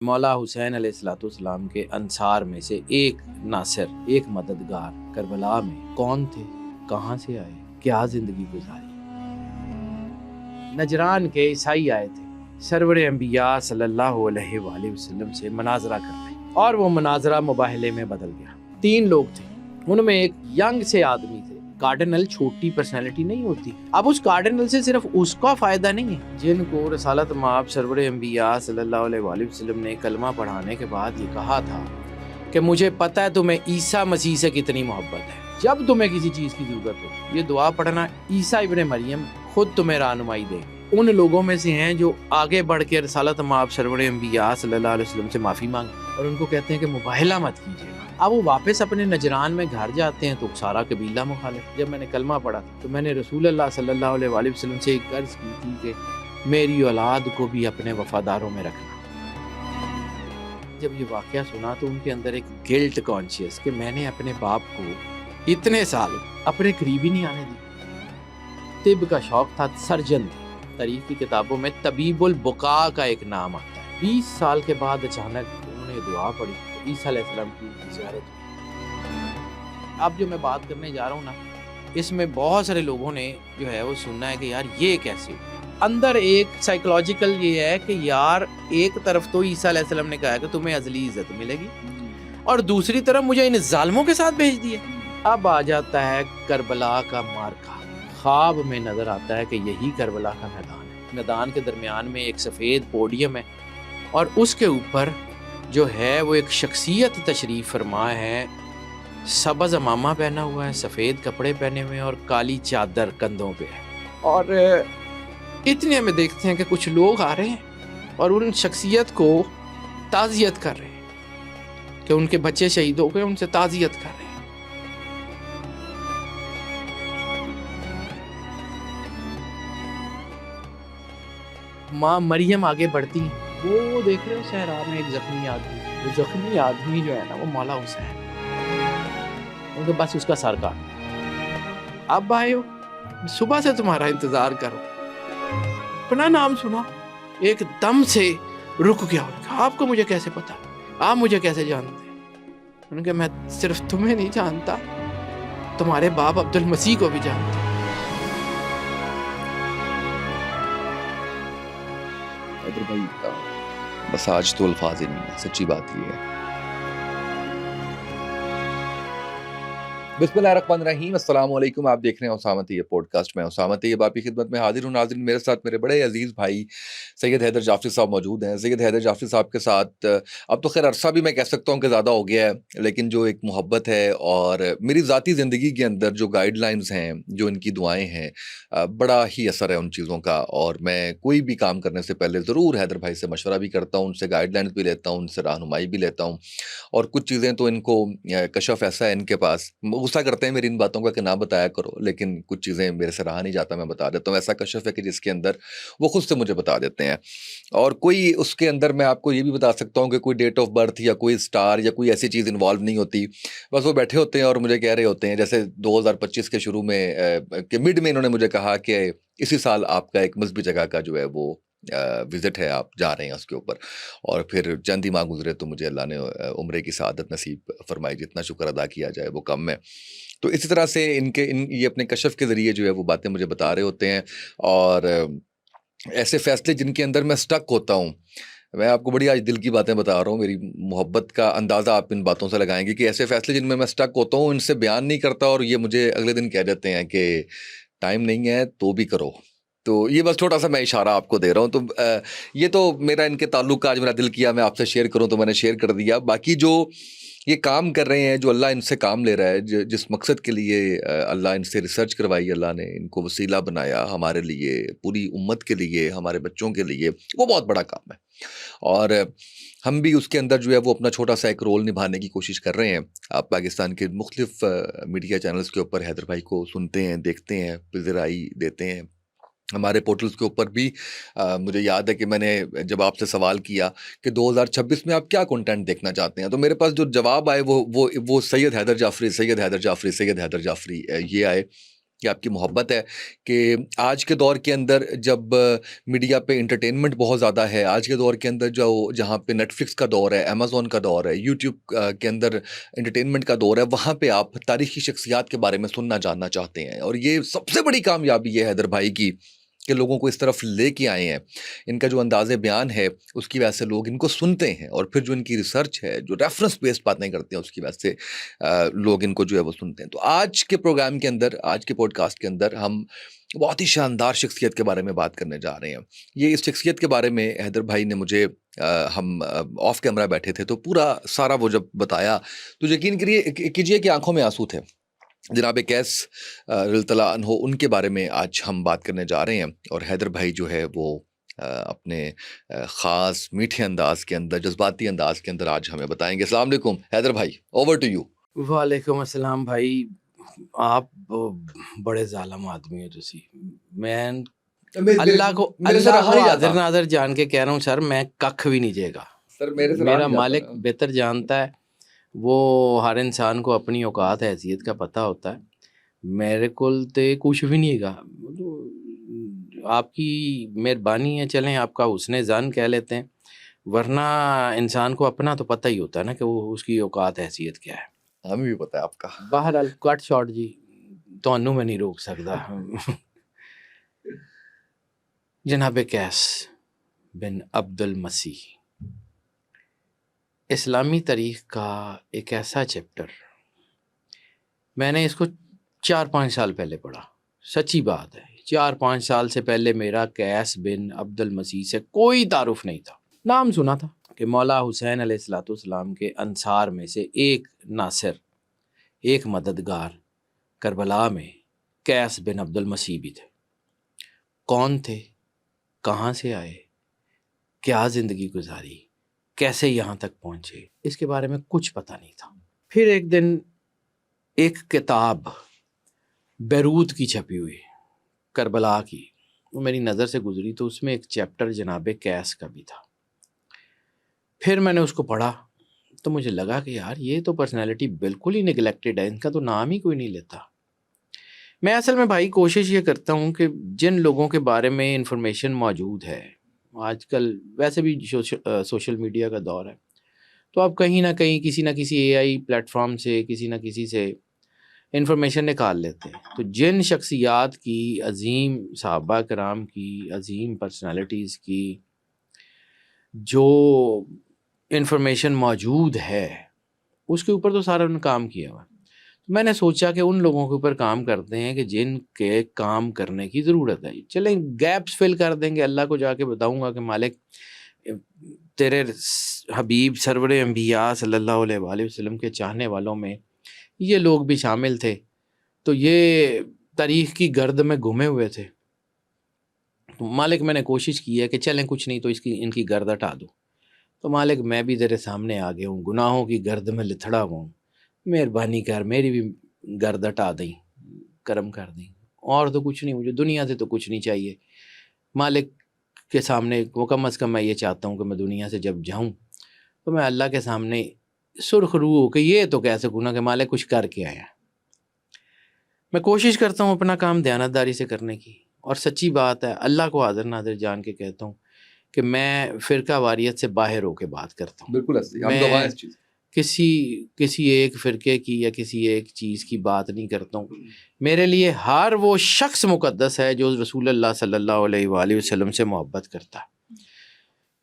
مولا حسین علیہ السلام کے انصار میں سے ایک ناصر، ایک مددگار کربلا میں کون تھے، کہاں سے آئے، کیا زندگی گزاری؟ نجران کے عیسائی آئے تھے، سرور انبیاء صلی اللہ علیہ وآلہ وسلم سے مناظرہ کرنے، اور وہ مناظرہ مباہلے میں بدل گیا۔ 3 لوگ تھے، ان میں ایک ینگ سے آدمی تھے۔ کارڈنل چھوٹی پرسنالٹی نہیں ہوتی، اب اس کارڈنل سے صرف اس کا فائدہ نہیں ہے جن کو رسالت مآب سرور انبیاء صلی اللہ علیہ وآلہ وسلم نے کلمہ پڑھانے کے بعد یہ کہا تھا کہ مجھے پتہ ہے تمہیں عیسیٰ مسیح سے کتنی محبت ہے، جب تمہیں کسی چیز کی ضرورت ہو یہ دعا پڑھنا، عیسیٰ ابن مریم خود تمہیں رہنمائی دے۔ ان لوگوں میں سے ہیں جو آگے بڑھ کے رسالت مآب سرور انبیاء صلی اللہ علیہ وسلم سے معافی مانگے اور ان کو کہتے ہیں کہ مباہلہ مت کیجیے۔ اب وہ واپس اپنے نجران میں گھر جاتے ہیں تو سارا قبیلہ مخالف۔ جب میں نے کلمہ پڑھا تو میں نے رسول اللہ صلی اللہ علیہ وآلہ وسلم سے ایک عرض کی تھی کہ میری اولاد کو بھی اپنے وفاداروں میں رکھنا۔ جب یہ واقعہ سنا تو ان کے اندر ایک گلٹ کانشیس کہ میں نے اپنے باپ کو اتنے سال اپنے قریب ہی نہیں آنے دی۔ طب کا شوق تھا، سرجن تھے، تاریخ کی کتابوں میں طبیب البقاء کا ایک نام آتا ہے۔ 20 سال کے بعد اچانک انہوں نے دعا پڑھی، عیسیٰ علیہ السلام کی زیارت ہوئی۔ اب جو میں بات کرنے جا رہا ہوں نا، اس میں بہت سارے لوگوں نے جو ہے وہ سننا ہے کہ یار یہ کیسے ہو۔ اندر ایک سائیکولوجیکل یہ ہے کہ یار ایک طرف تو عیسیٰ علیہ السلام نے کہا کہ تمہیں ازلی عزت ملے گی، اور دوسری طرف مجھے ان ظالموں کے ساتھ بھیج دیا۔ اب آ جاتا ہے کربلا کا مارکا۔ خواب میں نظر آتا ہے کہ یہی کربلا کا میدان ہے۔ میدان کے درمیان میں ایک سفید پوڈیم ہے اور اس کے اوپر جو ہے وہ ایک شخصیت تشریف فرما ہے، سبز امامہ پہنا ہوا ہے، سفید کپڑے پہنے ہوئے ہیں اور کالی چادر کندھوں پہ ہے، اور اتنے میں دیکھتے ہیں کہ کچھ لوگ آ رہے ہیں اور ان شخصیت کو تعزیت کر رہے ہیں کہ ان کے بچے شہید ہو گئے، ان سے تعزیت کر رہے ہیں۔ ماں مریم آگے بڑھتی ہیں، وہ دیکھ رہے ہو صحرا میں ایک زخمی آدمی، وہ زخمی آدمی جو ہے نا وہ مولا حسین، ان کے بس اس کا سر کاٹ۔ اب آئے ہو، صبح سے تمہارا انتظار کرو، اپنا نام سنا، ایک دم سے رک گیا۔ آپ کو مجھے کیسے پتا، آپ مجھے کیسے جانتے؟ ان کے میں صرف تمہیں نہیں جانتا، تمہارے باپ عبد المسیح کو بھی جانتا۔ بھائی بس آج تو الفاظ ہی نہیں ہے، سچی بات یہ ہے۔ بسم اللہ الرحمن الرحیم، السلام علیکم، آپ دیکھ رہے ہیں اسامہ طیب پوڈ کاسٹ میں اسامہ طیب آپ کی خدمت میں حاضر ہوں۔ ناظرین، میرے ساتھ میرے بڑے عزیز بھائی سید حیدر جعفری صاحب موجود ہیں۔ سید حیدر جعفری صاحب کے ساتھ اب تو خیر عرصہ بھی میں کہہ سکتا ہوں کہ زیادہ ہو گیا ہے، لیکن جو ایک محبت ہے اور میری ذاتی زندگی کے اندر جو گائیڈ لائنز ہیں، جو ان کی دعائیں ہیں، بڑا ہی اثر ہے ان چیزوں کا، اور میں کوئی بھی کام کرنے سے پہلے ضرور حیدر بھائی سے مشورہ بھی کرتا ہوں، ان سے گائیڈ لائنز بھی لیتا ہوں، ان سے رہنمائی بھی لیتا ہوں، اور کچھ چیزیں تو ان کو کشف ایسا ہے ان کے پاس، غصہ کرتے ہیں میری ان باتوں کا کہ نہ بتایا کرو، لیکن کچھ چیزیں میرے سے رہا نہیں جاتا، میں بتا دیتا ہوں۔ ایسا کشف ہے کہ جس کے اندر وہ خود سے مجھے بتا دیتے ہیں، اور کوئی اس کے اندر میں آپ کو یہ بھی بتا سکتا ہوں کہ کوئی ڈیٹ آف برتھ یا کوئی سٹار یا کوئی ایسی چیز انوالو نہیں ہوتی، بس وہ بیٹھے ہوتے ہیں اور مجھے کہہ رہے ہوتے ہیں، جیسے 2025 کے شروع میں کہ مڈ میں انہوں نے مجھے کہا کہ اسی سال آپ کا ایک مذہبی جگہ کا جو ہے وہ وزٹ ہے، آپ جا رہے ہیں اس کے اوپر، اور پھر چند ہی ماہ گزرے تو مجھے اللہ نے عمرے کی سعادت نصیب فرمائی۔ جتنا شکر ادا کیا جائے وہ کم ہے۔ تو اسی طرح سے یہ اپنے کشف کے ذریعے جو ہے وہ باتیں مجھے بتا رہے ہوتے ہیں، اور ایسے فیصلے جن کے اندر میں سٹک ہوتا ہوں، میں آپ کو بڑی آج دل کی باتیں بتا رہا ہوں، میری محبت کا اندازہ آپ ان باتوں سے لگائیں گے کہ ایسے فیصلے جن میں سٹک ہوتا ہوں، ان سے بیان نہیں کرتا، اور یہ مجھے اگلے دن کہہ دیتے ہیں کہ ٹائم نہیں ہے تو بھی کرو۔ تو یہ بس چھوٹا سا میں اشارہ آپ کو دے رہا ہوں۔ تو یہ تو میرا ان کے تعلق کا آج میرا دل کیا میں آپ سے شیئر کروں تو میں نے شیئر کر دیا۔ باقی جو یہ کام کر رہے ہیں، جو اللہ ان سے کام لے رہا ہے، جس مقصد کے لیے اللہ ان سے ریسرچ کروائی، اللہ نے ان کو وسیلہ بنایا ہمارے لیے، پوری امت کے لیے، ہمارے بچوں کے لیے، وہ بہت بڑا کام ہے، اور ہم بھی اس کے اندر جو ہے وہ اپنا چھوٹا سا ایک رول نبھانے کی کوشش کر رہے ہیں۔ آپ پاکستان کے مختلف میڈیا چینلز کے اوپر حیدر بھائی کو سنتے ہیں، دیکھتے ہیں، پذیرائی دیتے ہیں۔ ہمارے پورٹلز کے اوپر بھی مجھے یاد ہے کہ میں نے جب آپ سے سوال کیا کہ 2026 میں آپ کیا کنٹینٹ دیکھنا چاہتے ہیں، تو میرے پاس جو جواب آئے وہ سید حیدر جعفری، سید حیدر جعفری، سید حیدر جعفری یہ آئے، یہ آپ کی محبت ہے کہ آج کے دور کے اندر جب میڈیا پہ انٹرٹینمنٹ بہت زیادہ ہے، آج کے دور کے اندر جہاں پہ نیٹ فلکس کا دور ہے، امیزون کا دور ہے، یوٹیوب کے اندر انٹرٹینمنٹ کا دور ہے، وہاں پہ آپ تاریخی شخصیات کے بارے میں سننا جاننا چاہتے ہیں، اور یہ سب سے بڑی کامیابی ہے حیدر بھائی کی کہ لوگوں کو اس طرف لے کے آئے ہیں. ان کا جو انداز بیان ہے اس کی وجہ سے لوگ ان کو سنتے ہیں، اور پھر جو ان کی ریسرچ ہے، جو ریفرنس بیسڈ باتیں کرتے ہیں، اس کی وجہ سے لوگ ان کو جو ہے وہ سنتے ہیں. تو آج کے پروگرام کے اندر، آج کے پوڈ کاسٹ کے اندر ہم بہت ہی شاندار شخصیت کے بارے میں بات کرنے جا رہے ہیں. یہ اس شخصیت کے بارے میں حیدر بھائی نے مجھے ہم آف کیمرہ بیٹھے تھے تو پورا سارا وہ جب بتایا تو یقین کیجئے کہ آنکھوں میں آنسو تھے. جناب قیس رضی اللہ عنہ، ان کے بارے میں آج ہم بات کرنے جا رہے ہیں، اور حیدر بھائی جو ہے وہ اپنے خاص میٹھے انداز کے اندر، جذباتی انداز کے اندر آج ہمیں بتائیں گے. السلام علیکم حیدر بھائی، اوور ٹو یو. وعلیکم السلام بھائی. آپ بڑے ظالم آدمی ہو تسی. میں اللہ کو حاضر ناظر جان کے کہہ رہا ہوں سر، میں ککھ بھی نہیں جے گا. میرا مالک بہتر جانتا ہے، وہ ہر انسان کو اپنی اوقات حیثیت کا پتہ ہوتا ہے. میرے کول تے کچھ بھی نہیں گا. آپ کی مہربانی ہے، چلیں آپ کا حسن ظن کہہ لیتے ہیں، ورنہ انسان کو اپنا تو پتہ ہی ہوتا ہے نا کہ وہ اس کی اوقات حیثیت کیا ہے. ہمیں بھی پتہ ہے آپ کا. بہرحال کٹ شاٹ جی، تانوں میں نہیں روک سکتا. جناب قیس بن عبد المسیح، اسلامی تاریخ کا ایک ایسا چیپٹر، میں نے اس کو 4-5 سال پہلے پڑھا. سچی بات ہے، 4-5 سال سے پہلے میرا قیس بن عبد المسیح سے کوئی تعارف نہیں تھا. نام سنا تھا کہ مولا حسین علیہ الصلوۃ والسلام کے انصار میں سے ایک ناصر، ایک مددگار کربلا میں قیس بن عبد المسیح بھی تھے. کون تھے، کہاں سے آئے، کیا زندگی گزاری، کیسے یہاں تک پہنچے، اس کے بارے میں کچھ پتہ نہیں تھا. پھر ایک دن ایک کتاب بیروت کی چھپی ہوئی، کربلا کی، وہ میری نظر سے گزری تو اس میں ایک چیپٹر جناب قیس کا بھی تھا. پھر میں نے اس کو پڑھا تو مجھے لگا کہ یار یہ تو پرسنالٹی بالکل ہی نگلیکٹڈ ہے، ان کا تو نام ہی کوئی نہیں لیتا. میں اصل میں بھائی کوشش یہ کرتا ہوں کہ جن لوگوں کے بارے میں انفارمیشن موجود ہے، آج کل ویسے بھی سوشل میڈیا کا دور ہے، تو آپ کہیں نہ کہیں کسی نہ کسی اے آئی پلیٹ فارم سے کسی نہ کسی سے انفارمیشن نکال لیتے ہیں. تو جن شخصیات کی، عظیم صحابہ کرام کی، عظیم پرسنالٹیز کی جو انفارمیشن موجود ہے، اس کے اوپر تو سارا انہوں نے کام کیا ہوا. میں نے سوچا کہ ان لوگوں کے اوپر کام کرتے ہیں کہ جن کے کام کرنے کی ضرورت ہے. چلیں گیپس فل کر دیں گے. اللہ کو جا کے بتاؤں گا کہ مالک تیرے حبیب سرور انبیاء صلی اللہ علیہ وآلہ وسلم کے چاہنے والوں میں یہ لوگ بھی شامل تھے، تو یہ تاریخ کی گرد میں گھومے ہوئے تھے. مالک میں نے کوشش کی ہے کہ چلیں کچھ نہیں تو ان کی گرد ہٹا دو. تو مالک میں بھی تیرے سامنے آ گیا ہوں، گناہوں کی گرد میں لتھڑا ہوا ہوں، مہربانی کر میری بھی گرد ہٹا دیں، کرم کر دیں. اور تو کچھ نہیں، مجھے دنیا سے تو کچھ نہیں چاہیے. مالک کے سامنے وہ کم از کم میں یہ چاہتا ہوں کہ میں دنیا سے جب جاؤں تو میں اللہ کے سامنے سرخ روح ہو کہ یہ تو کہہ سکوں نا کہ مالک کچھ کر کے آیا. میں کوشش کرتا ہوں اپنا کام دیانتداری سے کرنے کی، اور سچی بات ہے اللہ کو حاضر ناظر جان کے کہتا ہوں کہ میں فرقہ واریت سے باہر ہو کے بات کرتا ہوں. بالکل میں کسی ایک فرقے کی یا کسی ایک چیز کی بات نہیں کرتا ہوں. میرے لیے ہر وہ شخص مقدس ہے جو رسول اللہ صلی اللہ علیہ وآلہ وسلم سے محبت کرتا ہے.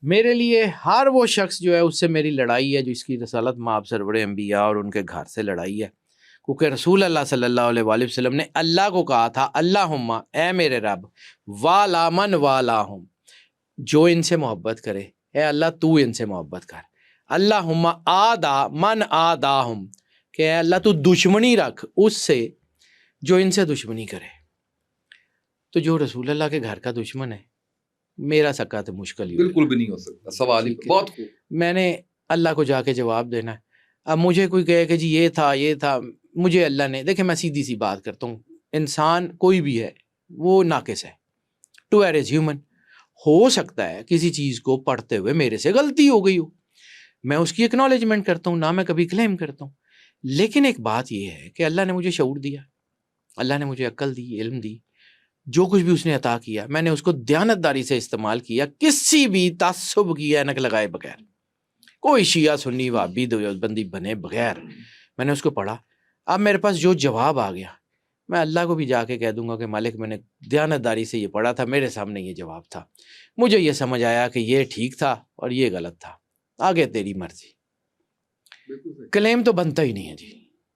میرے لیے ہر وہ شخص جو ہے اس سے میری لڑائی ہے جو اس کی رسالت مآب سرور انبیاء اور ان کے گھر سے لڑائی ہے، کیونکہ رسول اللہ صلی اللہ علیہ وآلہ وسلم نے اللہ کو کہا تھا اللہم اے میرے رب والا من والاہم، جو ان سے محبت کرے اے اللہ تو ان سے محبت کر. اللہم آدا من آداہم، کہ اے اللہ تو دشمنی رکھ اس سے جو ان سے دشمنی کرے. تو جو رسول اللہ کے گھر کا دشمن ہے میرا سکا تو مشکل ہی بالکل بھی نہیں ہو سکتا. سوال ہی بہت خوب. میں نے اللہ کو جا کے جواب دینا ہے. اب مجھے کوئی کہے کہ جی یہ تھا، مجھے اللہ نے، دیکھیں میں سیدھی سی بات کرتا ہوں، انسان کوئی بھی ہے وہ ناقص ہے. To err is human. ہو سکتا ہے کسی چیز کو پڑھتے ہوئے میرے سے غلطی ہو گئی ہو، میں اس کی ایکنالجمنٹ کرتا ہوں، نہ میں کبھی کلیم کرتا ہوں. لیکن ایک بات یہ ہے کہ اللہ نے مجھے شعور دیا، اللہ نے مجھے عقل دی، علم دی، جو کچھ بھی اس نے عطا کیا میں نے اس کو دیانتداری سے استعمال کیا، کسی بھی تعصب کی اینک لگائے بغیر، کوئی شیعہ سنی وہابی دیوبندی بنے بغیر میں نے اس کو پڑھا۔ اب میرے پاس جو جواب آ گیا میں اللہ کو بھی جا کے کہہ دوں گا کہ مالک میں نے دیانتداری سے یہ پڑھا تھا، میرے سامنے یہ جواب تھا، مجھے یہ سمجھ آیا کہ یہ ٹھیک تھا اور یہ غلط تھا، آگے تیری مرضی۔ کلیم تو بنتا ہی نہیں ہے جی،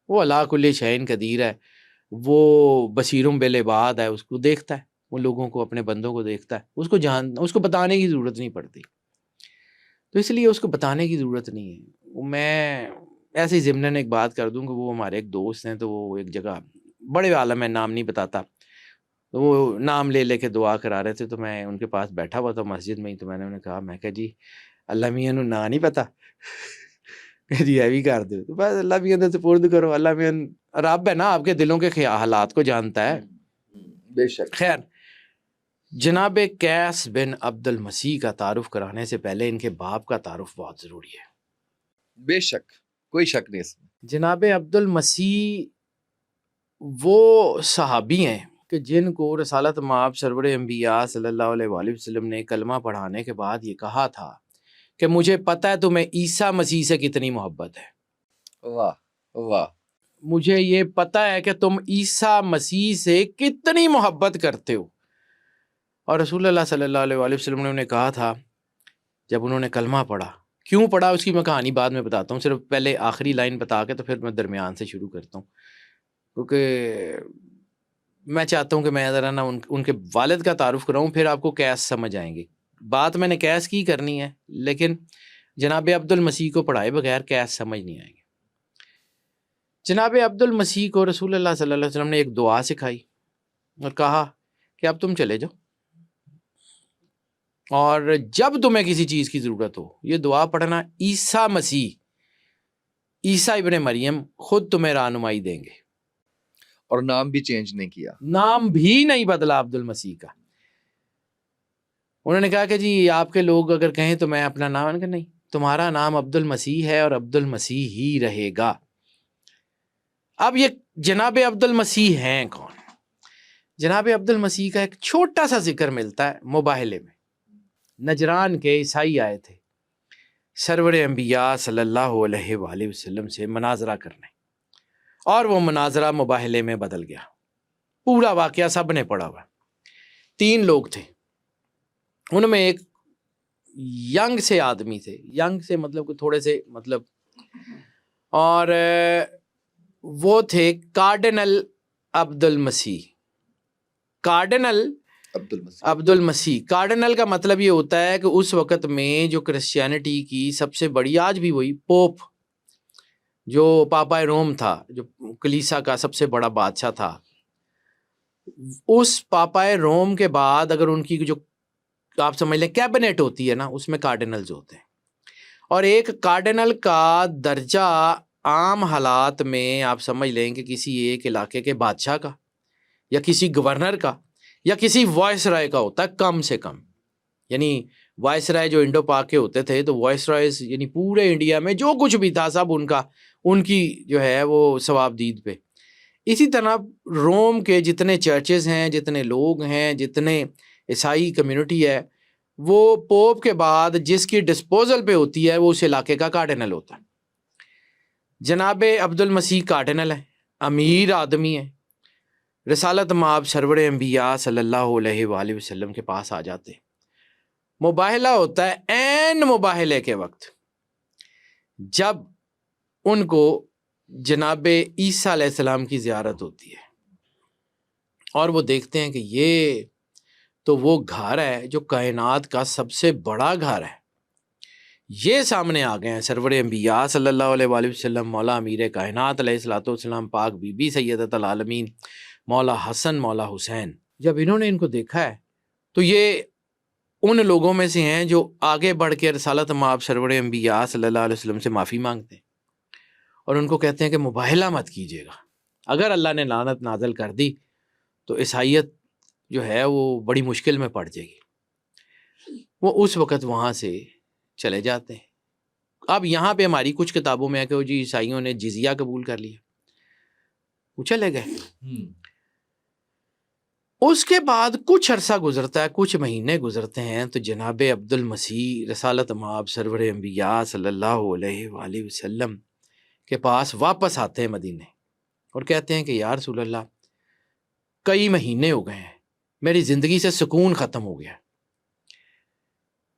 وہ اللہ کل شیء قدیر ہے، وہ بصیرٌ بالعباد ہے، اس کو دیکھتا ہے، وہ لوگوں کو اپنے بندوں کو دیکھتا ہے، اس کو بتانے کی ضرورت نہیں پڑتی، تو اس لیے اس کو بتانے کی ضرورت نہیں ہے۔ میں ایسے ہی ضمناً ایک بات کر دوں کہ وہ ہمارے ایک دوست ہیں، تو وہ ایک جگہ بڑے عالم ہے، نام نہیں بتاتا، تو وہ نام لے لے کے دعا کرا رہے تھے، تو میں ان کے پاس بیٹھا ہوا تھا مسجد میں ہی، تو میں نے انہیں کہا، میں کہا جی اللہ میاں نو نا نہیں پتا کہ جی ایوی کر دو، تو بس اللہ میاں سے سپرد کرو، اللہ میاں رب ہے نا، آپ کے دلوں کے حالات کو جانتا ہے۔ بے شک۔ خیر، جناب قیس بن عبد المسیح کا تعارف کرانے سے پہلے ان کے باپ کا تعارف بہت ضروری ہے۔ بے شک، کوئی شک نہیں اس میں۔ جناب عبد المسیح وہ صحابی ہیں کہ جن کو رسالت مآب سرور انبیاء صلی اللہ علیہ وآلہ وسلم نے کلمہ پڑھانے کے بعد یہ کہا تھا کہ مجھے پتہ ہے تمہیں عیسیٰ مسیح سے کتنی محبت ہے، واہ واہ، مجھے یہ پتہ ہے کہ تم عیسیٰ مسیح سے کتنی محبت کرتے ہو۔ اور رسول اللہ صلی اللہ علیہ وآلہ وسلم نے انہیں کہا تھا جب انہوں نے کلمہ پڑھا، کیوں پڑھا اس کی میں کہانی بعد میں بتاتا ہوں، صرف پہلے آخری لائن بتا کے تو پھر میں درمیان سے شروع کرتا ہوں، کیونکہ میں چاہتا ہوں کہ میں ذرا نا ان کے والد کا تعارف کراؤں، پھر آپ کو قیس سمجھ آئیں گے۔ بات میں نے قیس کی کرنی ہے، لیکن جناب عبد المسیح کو پڑھائے بغیر قیس سمجھ نہیں آئیں گے۔ جناب عبد المسیح کو رسول اللہ صلی اللہ علیہ وسلم نے ایک دعا سکھائی اور کہا کہ اب تم چلے جاؤ، اور جب تمہیں کسی چیز کی ضرورت ہو یہ دعا پڑھنا، عیسیٰ مسیح، عیسیٰ ابن مریم خود تمہیں رہنمائی دیں گے۔ اور نام بھی چینج نہیں کیا، نام بھی نہیں بدلا عبد المسیح کا۔ انہوں نے کہا کہ جی آپ کے لوگ اگر کہیں تو میں اپنا نام، کہ نہیں، تمہارا نام عبد المسیح ہے اور عبد المسیح ہی رہے گا۔ اب یہ جناب عبد المسیح ہیں کون؟ جناب عبد المسیح کا ایک چھوٹا سا ذکر ملتا ہے مباہلے میں، نجران کے عیسائی آئے تھے سرور انبیاء صلی اللہ علیہ وآلہ وسلم سے مناظرہ کرنے، اور وہ مناظرہ مباہلے میں بدل گیا۔ پورا واقعہ سب نے پڑھا ہوا۔ 3 لوگ تھے، ان میں ایک ینگ سے آدمی تھے، ینگ سے مطلب کہ تھوڑے سے مطلب، اور وہ تھے کارڈنل عبد المسیح۔ کارڈنل عبد المسیح، کارڈنل کا مطلب یہ ہوتا ہے کہ اس وقت میں جو کرسچینٹی کی سب سے بڑی، آج بھی وہی پوپ، جو پاپا روم تھا، جو کلیسا کا سب سے بڑا بادشاہ تھا، اس پاپا روم کے بعد اگر ان کی جو آپ سمجھ لیں کیبنٹ ہوتی ہے نا، اس میں کارڈنلز ہوتے ہیں، اور ایک کارڈنل کا درجہ عام حالات میں آپ سمجھ لیں کہ کسی ایک علاقے کے بادشاہ کا یا کسی گورنر کا یا کسی وائس رائے کا ہوتا ہے کم سے کم۔ یعنی وائس رائے جو انڈو پاک کے ہوتے تھے، تو وائس رائز یعنی پورے انڈیا میں جو کچھ بھی تھا سب ان کی جو ہے وہ ثواب دید پہ۔ اسی طرح روم کے جتنے چرچز ہیں، جتنے لوگ ہیں، جتنے عیسائی کمیونٹی ہے، وہ پوپ کے بعد جس کی ڈسپوزل پہ ہوتی ہے وہ اس علاقے کا کارڈنل ہوتا ہے۔ جناب عبد المسیح کارڈنل ہے، امیر آدمی ہے، رسالت مآب سرور انبیاء صلی اللہ علیہ وآلہ وسلم کے پاس آ جاتے، مباہلہ ہوتا ہے، عین مباہلے کے وقت جب ان کو جناب عیسیٰ علیہ السلام کی زیارت ہوتی ہے، اور وہ دیکھتے ہیں کہ یہ تو وہ گھر ہے جو کائنات کا سب سے بڑا گھر ہے، یہ سامنے آ گئے ہیں سرور انبیاء صلی اللہ علیہ وآلہ وسلم، مولا امیر کائنات علیہ الصلوۃ والسلام، پاک بی بی سیدۃ العالمین مولا حسن مولا حسین۔ جب انہوں نے ان کو دیکھا ہے تو یہ ان لوگوں میں سے ہیں جو آگے بڑھ کے رسالت مآب سرور انبیاء صلی اللہ علیہ وسلم سے معافی مانگتے ہیں اور ان کو کہتے ہیں کہ مباہلہ مت کیجیے گا، اگر اللہ نے لعنت نازل کر دی تو عیسائیت جو ہے وہ بڑی مشکل میں پڑ جائے گی۔ وہ اس وقت وہاں سے چلے جاتے ہیں۔ اب یہاں پہ ہماری کچھ کتابوں میں ہے کہ وہ جی عیسائیوں نے جزیہ قبول کر لیا، وہ چلے گئے۔ اس کے بعد کچھ عرصہ گزرتا ہے، کچھ مہینے گزرتے ہیں، تو جناب عبد المسیح رسالت مآب سرور انبیاء صلی اللہ علیہ وآلہ وسلم کے پاس واپس آتے ہیں مدینے، اور کہتے ہیں کہ یا رسول اللہ کئی مہینے ہو گئے ہیں، میری زندگی سے سکون ختم ہو گیا،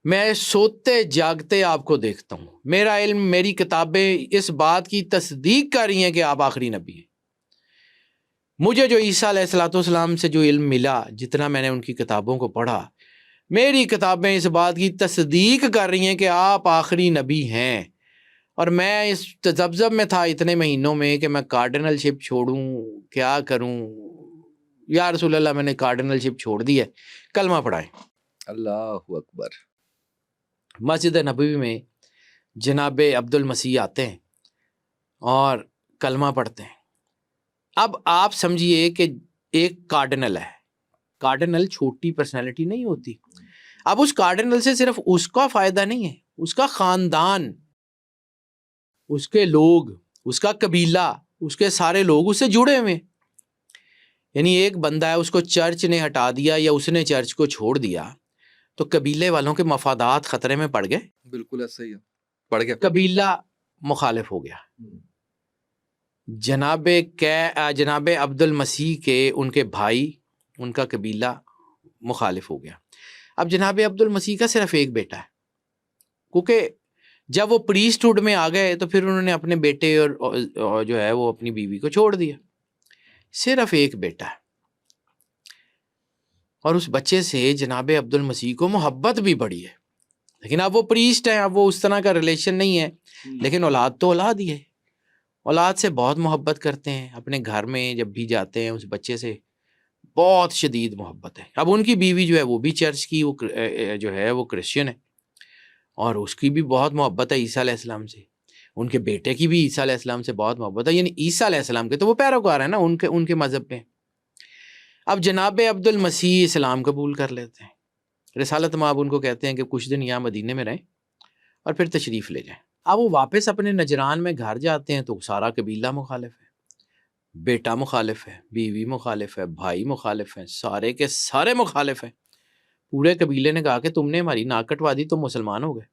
میں سوتے جاگتے آپ کو دیکھتا ہوں، میرا علم، میری کتابیں اس بات کی تصدیق کر رہی ہیں کہ آپ آخری نبی ہیں، مجھے جو عیسیٰ علیہ الصلوۃ والسلام سے جو علم ملا، جتنا میں نے ان کی کتابوں کو پڑھا، میری کتابیں اس بات کی تصدیق کر رہی ہیں کہ آپ آخری نبی ہیں، اور میں اس تذبذب میں تھا اتنے مہینوں میں کہ میں کارڈنل شپ چھوڑوں، کیا کروں؟ یا رسول اللہ میں نے کارڈنل شپ چھوڑ دی ہے، کلمہ پڑھائیں۔ اللہ اکبر۔ مسجد نبوی میں جناب عبد المسیح آتے ہیں اور کلمہ پڑھتے ہیں۔ اب آپ سمجھیے کہ ایک کارڈنل ہے، کارڈنل چھوٹی پرسنالٹی نہیں ہوتی، اب اس کارڈنل سے صرف اس کا فائدہ نہیں ہے، اس کا خاندان، اس کے لوگ، اس کا قبیلہ، اس کے سارے لوگ اس سے جڑے ہوئے، یعنی ایک بندہ ہے، اس کو چرچ نے ہٹا دیا یا اس نے چرچ کو چھوڑ دیا تو قبیلے والوں کے مفادات خطرے میں پڑ گئے، بالکل ایسا ہی ہے، پڑ گیا، قبیلہ مخالف ہو گیا۔ جناب عبد المسیح کے ان کے بھائی، ان کا قبیلہ مخالف ہو گیا۔ اب جناب عبد المسیح کا صرف ایک بیٹا ہے، کیونکہ جب وہ پریسٹ ہوڈ میں آ گئے تو پھر انہوں نے اپنے بیٹے اور جو ہے وہ اپنی بیوی کو چھوڑ دیا، صرف ایک بیٹا ہے، اور اس بچے سے جناب عبد المسیح کو محبت بھی بڑی ہے، لیکن اب وہ پریسٹ ہیں، اب وہ اس طرح کا ریلیشن نہیں ہے، لیکن اولاد تو اولاد ہی ہے، اولاد سے بہت محبت کرتے ہیں، اپنے گھر میں جب بھی جاتے ہیں اس بچے سے بہت شدید محبت ہے۔ اب ان کی بیوی جو ہے وہ بھی چرچ کی، وہ جو ہے وہ کرسچن ہے، اور اس کی بھی بہت محبت ہے عیسیٰ علیہ السلام سے، ان کے بیٹے کی بھی عیسیٰ علیہ السلام سے بہت محبت ہے، یعنی عیسیٰ علیہ السلام کے تو وہ پیروکار ہیں نا، ان کے مذہب پہ۔ اب جناب عبد المسیح اسلام قبول کر لیتے ہیں، رسالت مآب ان کو کہتے ہیں کہ کچھ دن یہاں مدینے میں رہیں اور پھر تشریف لے جائیں۔ اب وہ واپس اپنے نجران میں گھر جاتے ہیں تو سارا قبیلہ مخالف ہے، بیٹا مخالف ہے، بیوی مخالف ہے، بھائی مخالف ہیں، سارے کے سارے مخالف ہیں۔ پورے قبیلے نے کہا کہ تم نے ہماری ناک کٹوا دی، تم مسلمان ہو گئے۔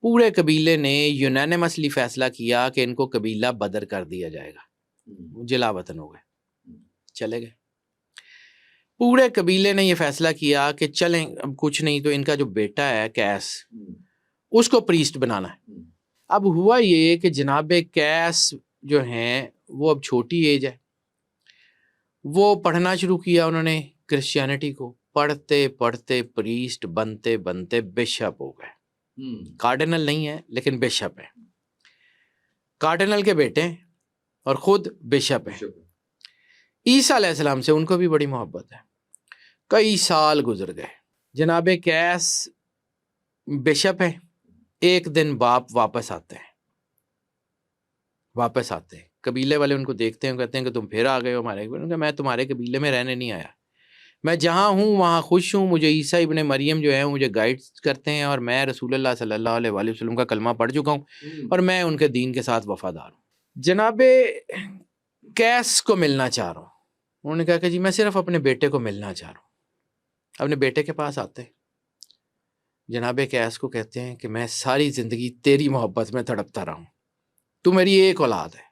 پورے قبیلے نے یونانیمسلی فیصلہ کیا کہ ان کو قبیلہ بدر کر دیا جائے گا، جلا وطن ہو گئے، چلے گئے۔ پورے قبیلے نے یہ فیصلہ کیا کہ چلیں اب کچھ نہیں تو ان کا جو بیٹا ہے قیس، اس کو پریسٹ بنانا ہے۔ اب ہوا یہ کہ جناب قیس جو ہیں وہ اب چھوٹی ایج ہے، وہ پڑھنا شروع کیا انہوں نے کرسچینٹی کو، پڑھتے پڑھتے پریسٹ بنتے بنتے بشپ ہو گئے، کارڈنل نہیں ہے لیکن بشپ ہے، کارڈنل کے بیٹے ہیں اور خود بشپ ہیں۔ عیسیٰ علیہ السلام سے ان کو بھی بڑی محبت ہے۔ کئی سال گزر گئے، جناب قیس بشپ ہیں، ایک دن باپ واپس آتے ہیں، قبیلے والے ان کو دیکھتے ہیں، کہتے ہیں کہ تم پھر آ گئے ہو ہمارے، میں تمہارے قبیلے میں رہنے نہیں آیا، میں جہاں ہوں وہاں خوش ہوں، مجھے عیسیٰ ابن مریم جو ہے مجھے گائیڈ کرتے ہیں، اور میں رسول اللہ صلی اللہ علیہ وآلہ وسلم کا کلمہ پڑھ چکا ہوں، اور میں ان کے دین کے ساتھ وفادار ہوں۔ جناب قیس کو ملنا چاہ رہا ہوں، انہوں نے کہا کہ جی میں صرف اپنے بیٹے کو ملنا چاہ رہا ہوں۔ اپنے بیٹے کے پاس آتے ہیں، جناب قیس کو کہتے ہیں کہ میں ساری زندگی تیری محبت میں تڑپتا رہا ہوں، تو میری ایک اولاد ہے،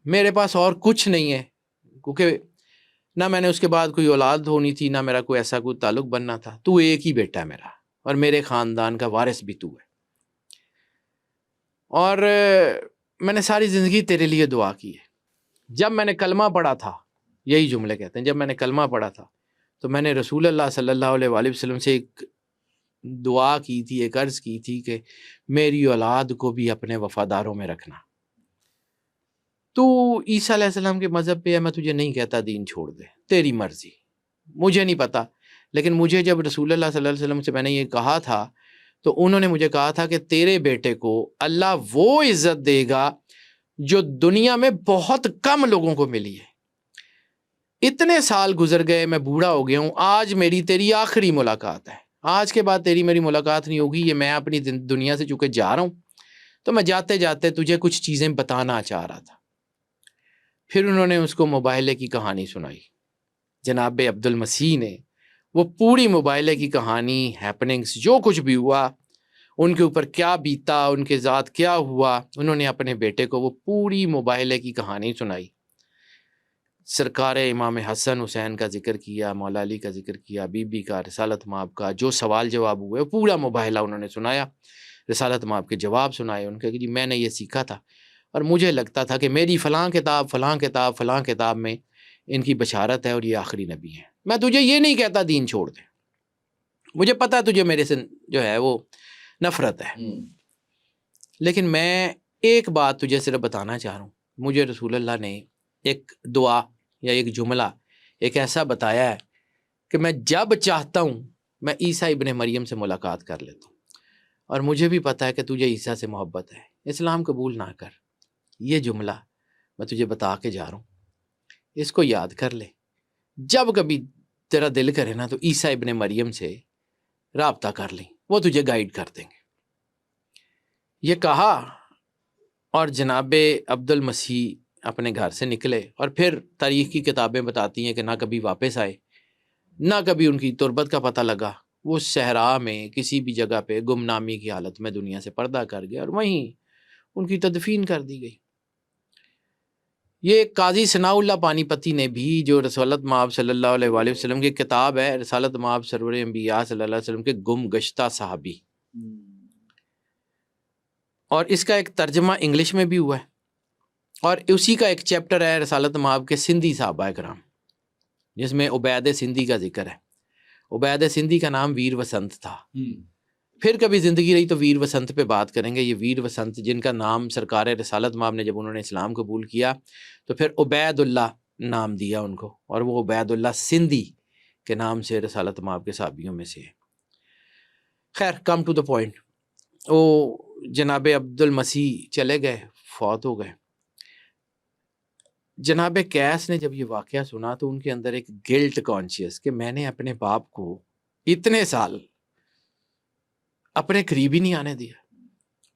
میرے پاس اور کچھ نہیں ہے، کیونکہ نہ میں نے اس کے بعد کوئی اولاد ہونی تھی، نہ میرا کوئی ایسا کوئی تعلق بننا تھا، تو ایک ہی بیٹا ہے میرا، اور میرے خاندان کا وارث بھی تو ہے، اور میں نے ساری زندگی تیرے لیے دعا کی ہے۔ جب میں نے کلمہ پڑھا تھا، یہی جملے کہتے ہیں، جب میں نے کلمہ پڑھا تھا تو میں نے رسول اللہ صلی اللہ علیہ وآلہ وسلم سے ایک دعا کی تھی، ایک عرض کی تھی کہ میری اولاد کو بھی اپنے وفاداروں میں رکھنا۔ تو عیسیٰ علیہ السلام کے مذہب پہ ہے، میں تجھے نہیں کہتا دین چھوڑ دے، تیری مرضی، مجھے نہیں پتا، لیکن مجھے جب رسول اللہ صلی اللہ علیہ وسلم سے میں نے یہ کہا تھا تو انہوں نے مجھے کہا تھا کہ تیرے بیٹے کو اللہ وہ عزت دے گا جو دنیا میں بہت کم لوگوں کو ملی ہے۔ اتنے سال گزر گئے، میں بوڑھا ہو گیا ہوں، آج میری تیری آخری ملاقات ہے، آج کے بعد تیری میری ملاقات نہیں ہوگی، یہ میں اپنی دنیا سے چونکہ جا رہا ہوں، تو میں جاتے جاتے تجھے کچھ چیزیں بتانا چاہ رہا تھا۔ پھر انہوں نے اس کو مباہلے کی کہانی سنائی، جناب عبد المسیح نے وہ پوری مبائلے کی کہانی، ہیپننگز، جو کچھ بھی ہوا، ان کے اوپر کیا بیتا، ان کے ذات کیا ہوا، انہوں نے اپنے بیٹے کو وہ پوری مبائلے کی کہانی سنائی۔ سرکار امام حسن حسین کا ذکر کیا، مولا علی کا ذکر کیا، بی بی کا، رسالت مآب کا، جو سوال جواب ہوئے وہ پورا مباحلہ انہوں نے سنایا، رسالت مآب کے جواب سنائے ان کے کہ جی میں نے یہ سیکھا تھا اور مجھے لگتا تھا کہ میری فلاں کتاب میں ان کی بشارت ہے اور یہ آخری نبی ہیں۔ میں تجھے یہ نہیں کہتا دین چھوڑ دے، مجھے پتا ہے تجھے میرے سے جو ہے وہ نفرت ہے، لیکن میں ایک بات تجھے صرف بتانا چاہ رہا ہوں۔ مجھے رسول اللہ نے ایک دعا یا ایک جملہ ایک ایسا بتایا ہے کہ میں جب چاہتا ہوں میں عیسیٰ ابن مریم سے ملاقات کر لیتا ہوں، اور مجھے بھی پتا ہے کہ تجھے عیسیٰ سے محبت ہے، اسلام قبول نہ کر، یہ جملہ میں تجھے بتا کے جا رہا ہوں، اس کو یاد کر لے، جب کبھی تیرا دل کرے نا تو عیسیٰ ابن مریم سے رابطہ کر لیں، وہ تجھے گائیڈ کر دیں گے۔ یہ کہا اور جناب عبد المسیح اپنے گھر سے نکلے، اور پھر تاریخ کی کتابیں بتاتی ہیں کہ نہ کبھی واپس آئے، نہ کبھی ان کی تربت کا پتہ لگا، وہ صحرا میں کسی بھی جگہ پہ گمنامی کی حالت میں دنیا سے پردہ کر گئے اور وہیں ان کی تدفین کر دی گئی۔ یہ قاضی ثناء اللہ پانی پتی نے بھی، جو رسالت مآب صلی اللہ علیہ وآلہ وسلم کی کتاب ہے، رسالت مآب سرور انبیاء صلی اللہ علیہ وسلم کے گم گشتہ صحابی، اور اس کا ایک ترجمہ انگلش میں بھی ہوا ہے، اور اسی کا ایک چیپٹر ہے رسالت مآب کے سندھی صحابہ کرام، جس میں عبید سندھی کا ذکر ہے۔ عبید سندھی کا نام ویر وسنت تھا، پھر کبھی زندگی رہی تو ویر وسنت پہ بات کریں گے۔ یہ ویر وسنت جن کا نام سرکار رسالت مآب نے جب انہوں نے اسلام قبول کیا تو پھر عبید اللہ نام دیا ان کو، اور وہ عبید اللہ سندھی کے نام سے رسالت مآب کے صحابیوں میں سے ہے۔ خیر، کم ٹو دا پوائنٹ، وہ جناب عبد المسیح چلے گئے، فوت ہو گئے۔ جناب قیس نے جب یہ واقعہ سنا تو ان کے اندر ایک گلٹ کانشیس کہ میں نے اپنے باپ کو اتنے سال اپنے قریب ہی نہیں آنے دیا،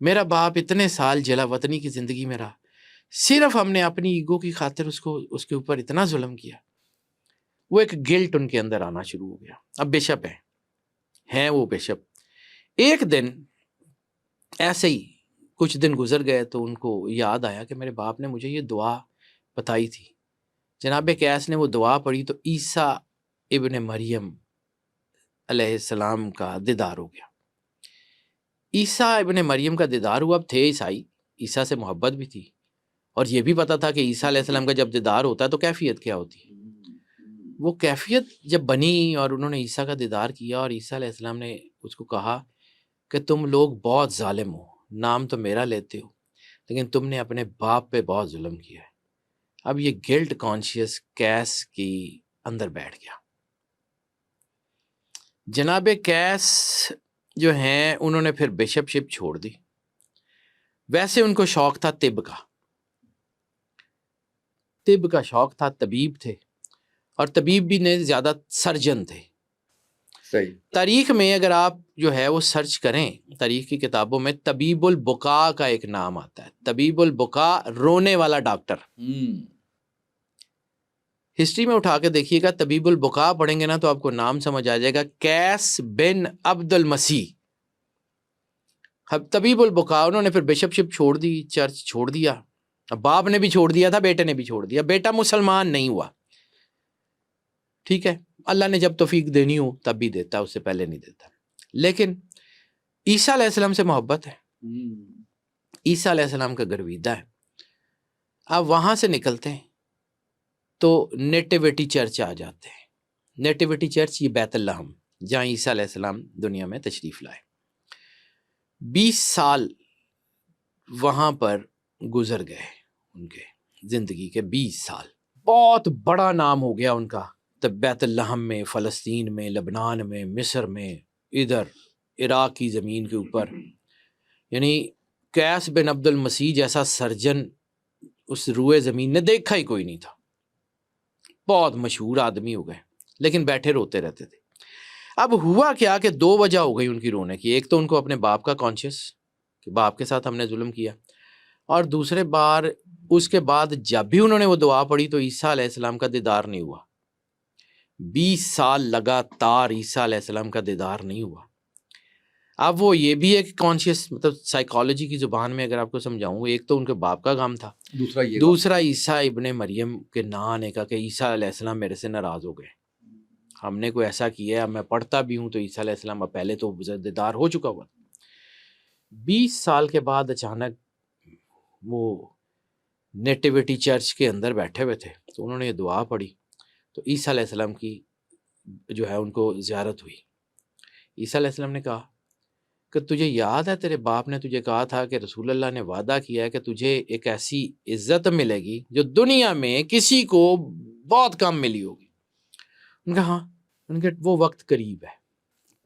میرا باپ اتنے سال جلا وطنی کی زندگی میں رہا، صرف ہم نے اپنی ایگو کی خاطر اس کے اوپر اتنا ظلم کیا۔ وہ ایک گلٹ ان کے اندر آنا شروع ہو گیا۔ اب بشپ ہیں وہ بشپ، ایک دن ایسے ہی کچھ دن گزر گئے تو ان کو یاد آیا کہ میرے باپ نے مجھے یہ دعا بتائی تھی۔ جناب قیس نے وہ دعا پڑھی تو عیسیٰ ابن مریم علیہ السلام کا دیدار ہو گیا۔ عیسیٰ ابن مریم کا دیدار ہوا۔ اب تھے عیسائی، عیسیٰ سے محبت بھی تھی، اور یہ بھی پتا تھا کہ عیسیٰ علیہ السلام کا جب دیدار ہوتا ہے تو کیفیت کیا ہوتی ہے۔ وہ کیفیت جب بنی اور انہوں نے عیسیٰ کا دیدار کیا، اور عیسیٰ علیہ السلام نے اس کو کہا کہ تم لوگ بہت ظالم ہو، نام تو میرا لیتے ہو لیکن تم نے اپنے باپ پہ بہت ظلم کیا ہے۔ اب یہ گلٹ کانشیس قیس کی اندر بیٹھ گیا۔ جناب قیس جو ہیں انہوں نے پھر بشپ شپ چھوڑ دی۔ ویسے ان کو شوق تھا طب کا شوق تھا، طبیب تھے، اور طبیب بھی نہیں زیادہ، سرجن تھے۔ صحیح۔ تاریخ میں اگر آپ جو ہے وہ سرچ کریں، تاریخ کی کتابوں میں طبیب البقا کا ایک نام آتا ہے، طبیب البقا، رونے والا ڈاکٹر۔ ہسٹری میں اٹھا کے دیکھیے گا، طبیب البقا پڑھیں گے نا تو آپ کو نام سمجھ آ جائے گا، قیس بن عبد المسیح۔ طبیب البقا، انہوں نے پھر بشپ شپ چھوڑ دی، چرچ چھوڑ دیا، باپ نے بھی چھوڑ دیا تھا، بیٹے نے بھی چھوڑ دیا، بیٹا مسلمان نہیں ہوا۔ ٹھیک ہے، اللہ نے جب توفیق دینی ہو تب بھی دیتا، اس سے پہلے نہیں دیتا۔ لیکن عیسیٰ علیہ السلام سے محبت ہے، عیسیٰ علیہ السلام کا گرویدہ ہے۔ آپ وہاں سے نکلتے ہیں تو نیٹیوٹی چرچ آ جاتے ہیں۔ نیٹیوٹی چرچ یہ بیت لحم، جہاں عیسیٰ علیہ السلام دنیا میں تشریف لائے۔ 20 سال وہاں پر گزر گئے، ان کے زندگی کے 20 سال، بہت بڑا نام ہو گیا ان کا، تب بیت لحم میں، فلسطین میں، لبنان میں، مصر میں، ادھر عراق کی زمین کے اوپر۔ یعنی قیس بن عبد المسیح جیسا سرجن اس روئے زمین نے دیکھا ہی کوئی نہیں تھا، بہت مشہور آدمی ہو گئے، لیکن بیٹھے روتے رہتے تھے۔ اب ہوا کیا کہ 2 وجہ ہو گئی ان کی رونے کی، ایک تو ان کو اپنے باپ کا کانشیس کہ باپ کے ساتھ ہم نے ظلم کیا، اور دوسرے بار اس کے بعد جب بھی انہوں نے وہ دعا پڑھی تو عیسیٰ علیہ السلام کا دیدار نہیں ہوا۔ 20 سال لگاتار عیسیٰ علیہ السلام کا دیدار نہیں ہوا. اب وہ یہ بھی ہے کہ کانشیس مطلب سائیکالوجی کی زبان میں اگر آپ کو سمجھاؤں، ایک تو ان کے باپ کا کام تھا، دوسرا عیسیٰ ابن مریم کے نہ آنے کا، کہ عیسیٰ علیہ السلام میرے سے ناراض ہو گئے، ہم نے کوئی ایسا کیا ہے، میں پڑھتا بھی ہوں تو عیسیٰ علیہ السلام پہلے تو دیدار ہو چکا ہوا. 20 سال کے بعد اچانک وہ نیٹیوٹی چرچ کے اندر بیٹھے ہوئے تھے تو انہوں نے یہ دعا پڑھی تو عیسیٰ علیہ السلام کی جو ہے ان کو زیارت ہوئی. عیسیٰ علیہ السلام نے کہا کہ تجھے یاد ہے تیرے باپ نے تجھے کہا تھا کہ رسول اللہ نے وعدہ کیا ہے کہ تجھے ایک ایسی عزت ملے گی جو دنیا میں کسی کو بہت کم ملی ہوگی. ان کا ہاں، ان کے وہ وقت قریب ہے،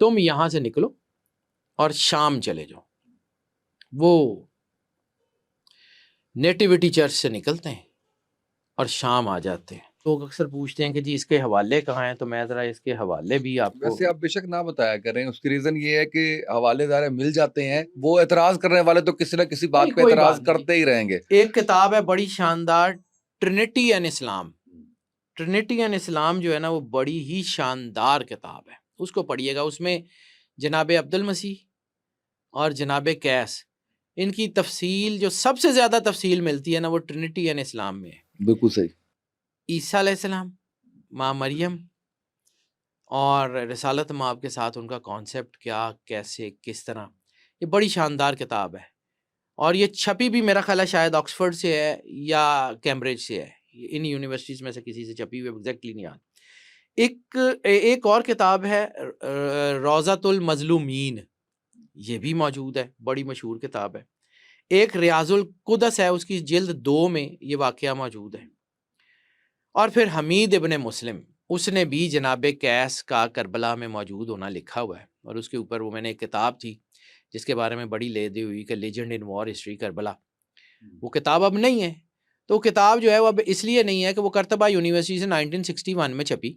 تم یہاں سے نکلو اور شام چلے جاؤ. وہ نیٹیوٹی چرچ سے نکلتے ہیں اور شام آ جاتے ہیں. لوگ اکثر پوچھتے ہیں کہ جی اس کے حوالے کہاں ہیں، تو میں ذرا اس کے حوالے بھی آپ کو، ویسے آپ بے شک نہ بتایا کریں، اس کی ریزن یہ ہے کہ حوالے ظاہر مل جاتے ہیں، وہ اعتراض کرنے والے تو کسی نہ کسی بات پہ اعتراض کرتے ہی رہیں گے. ایک کتاب ہے بڑی شاندار، Trinity and Islam. Trinity and Islam جو ہے نا وہ بڑی ہی شاندار کتاب ہے، اس کو پڑھیے گا. اس میں جناب عبد المسیح اور جناب قیس، ان کی تفصیل جو سب سے زیادہ تفصیل ملتی ہے نا وہ ٹرینٹی اینڈ اسلام میں ہے. بالکل صحیح. عیسیٰ علیہ السلام، ماں مریم اور رسالت مآب کے ساتھ ان کا کانسیپٹ کیا، کیسے، کس طرح، یہ بڑی شاندار کتاب ہے. اور یہ چھپی بھی میرا خیال ہے شاید آکسفورڈ سے ہے یا کیمبرج سے ہے، ان یونیورسٹیز میں سے کسی سے چھپی ہوئی، ایگزیکٹلی نہیں یاد. ایک اور کتاب ہے روضۃ المظلومین، یہ بھی موجود ہے، بڑی مشہور کتاب ہے. ایک ریاض القدس ہے، اس کی جلد 2 میں یہ واقعہ موجود ہے. اور پھر حمید ابن مسلم، اس نے بھی جناب قیس کا کربلا میں موجود ہونا لکھا ہوا ہے، اور اس کے اوپر وہ میں نے ایک کتاب تھی جس کے بارے میں بڑی لے دی ہوئی کہ لیجنڈ ان وار ہسٹری کربلا. وہ کتاب اب نہیں ہے، تو کتاب جو ہے وہ اب اس لیے نہیں ہے کہ وہ کرتبہ یونیورسٹی سے 1961 میں چھپی.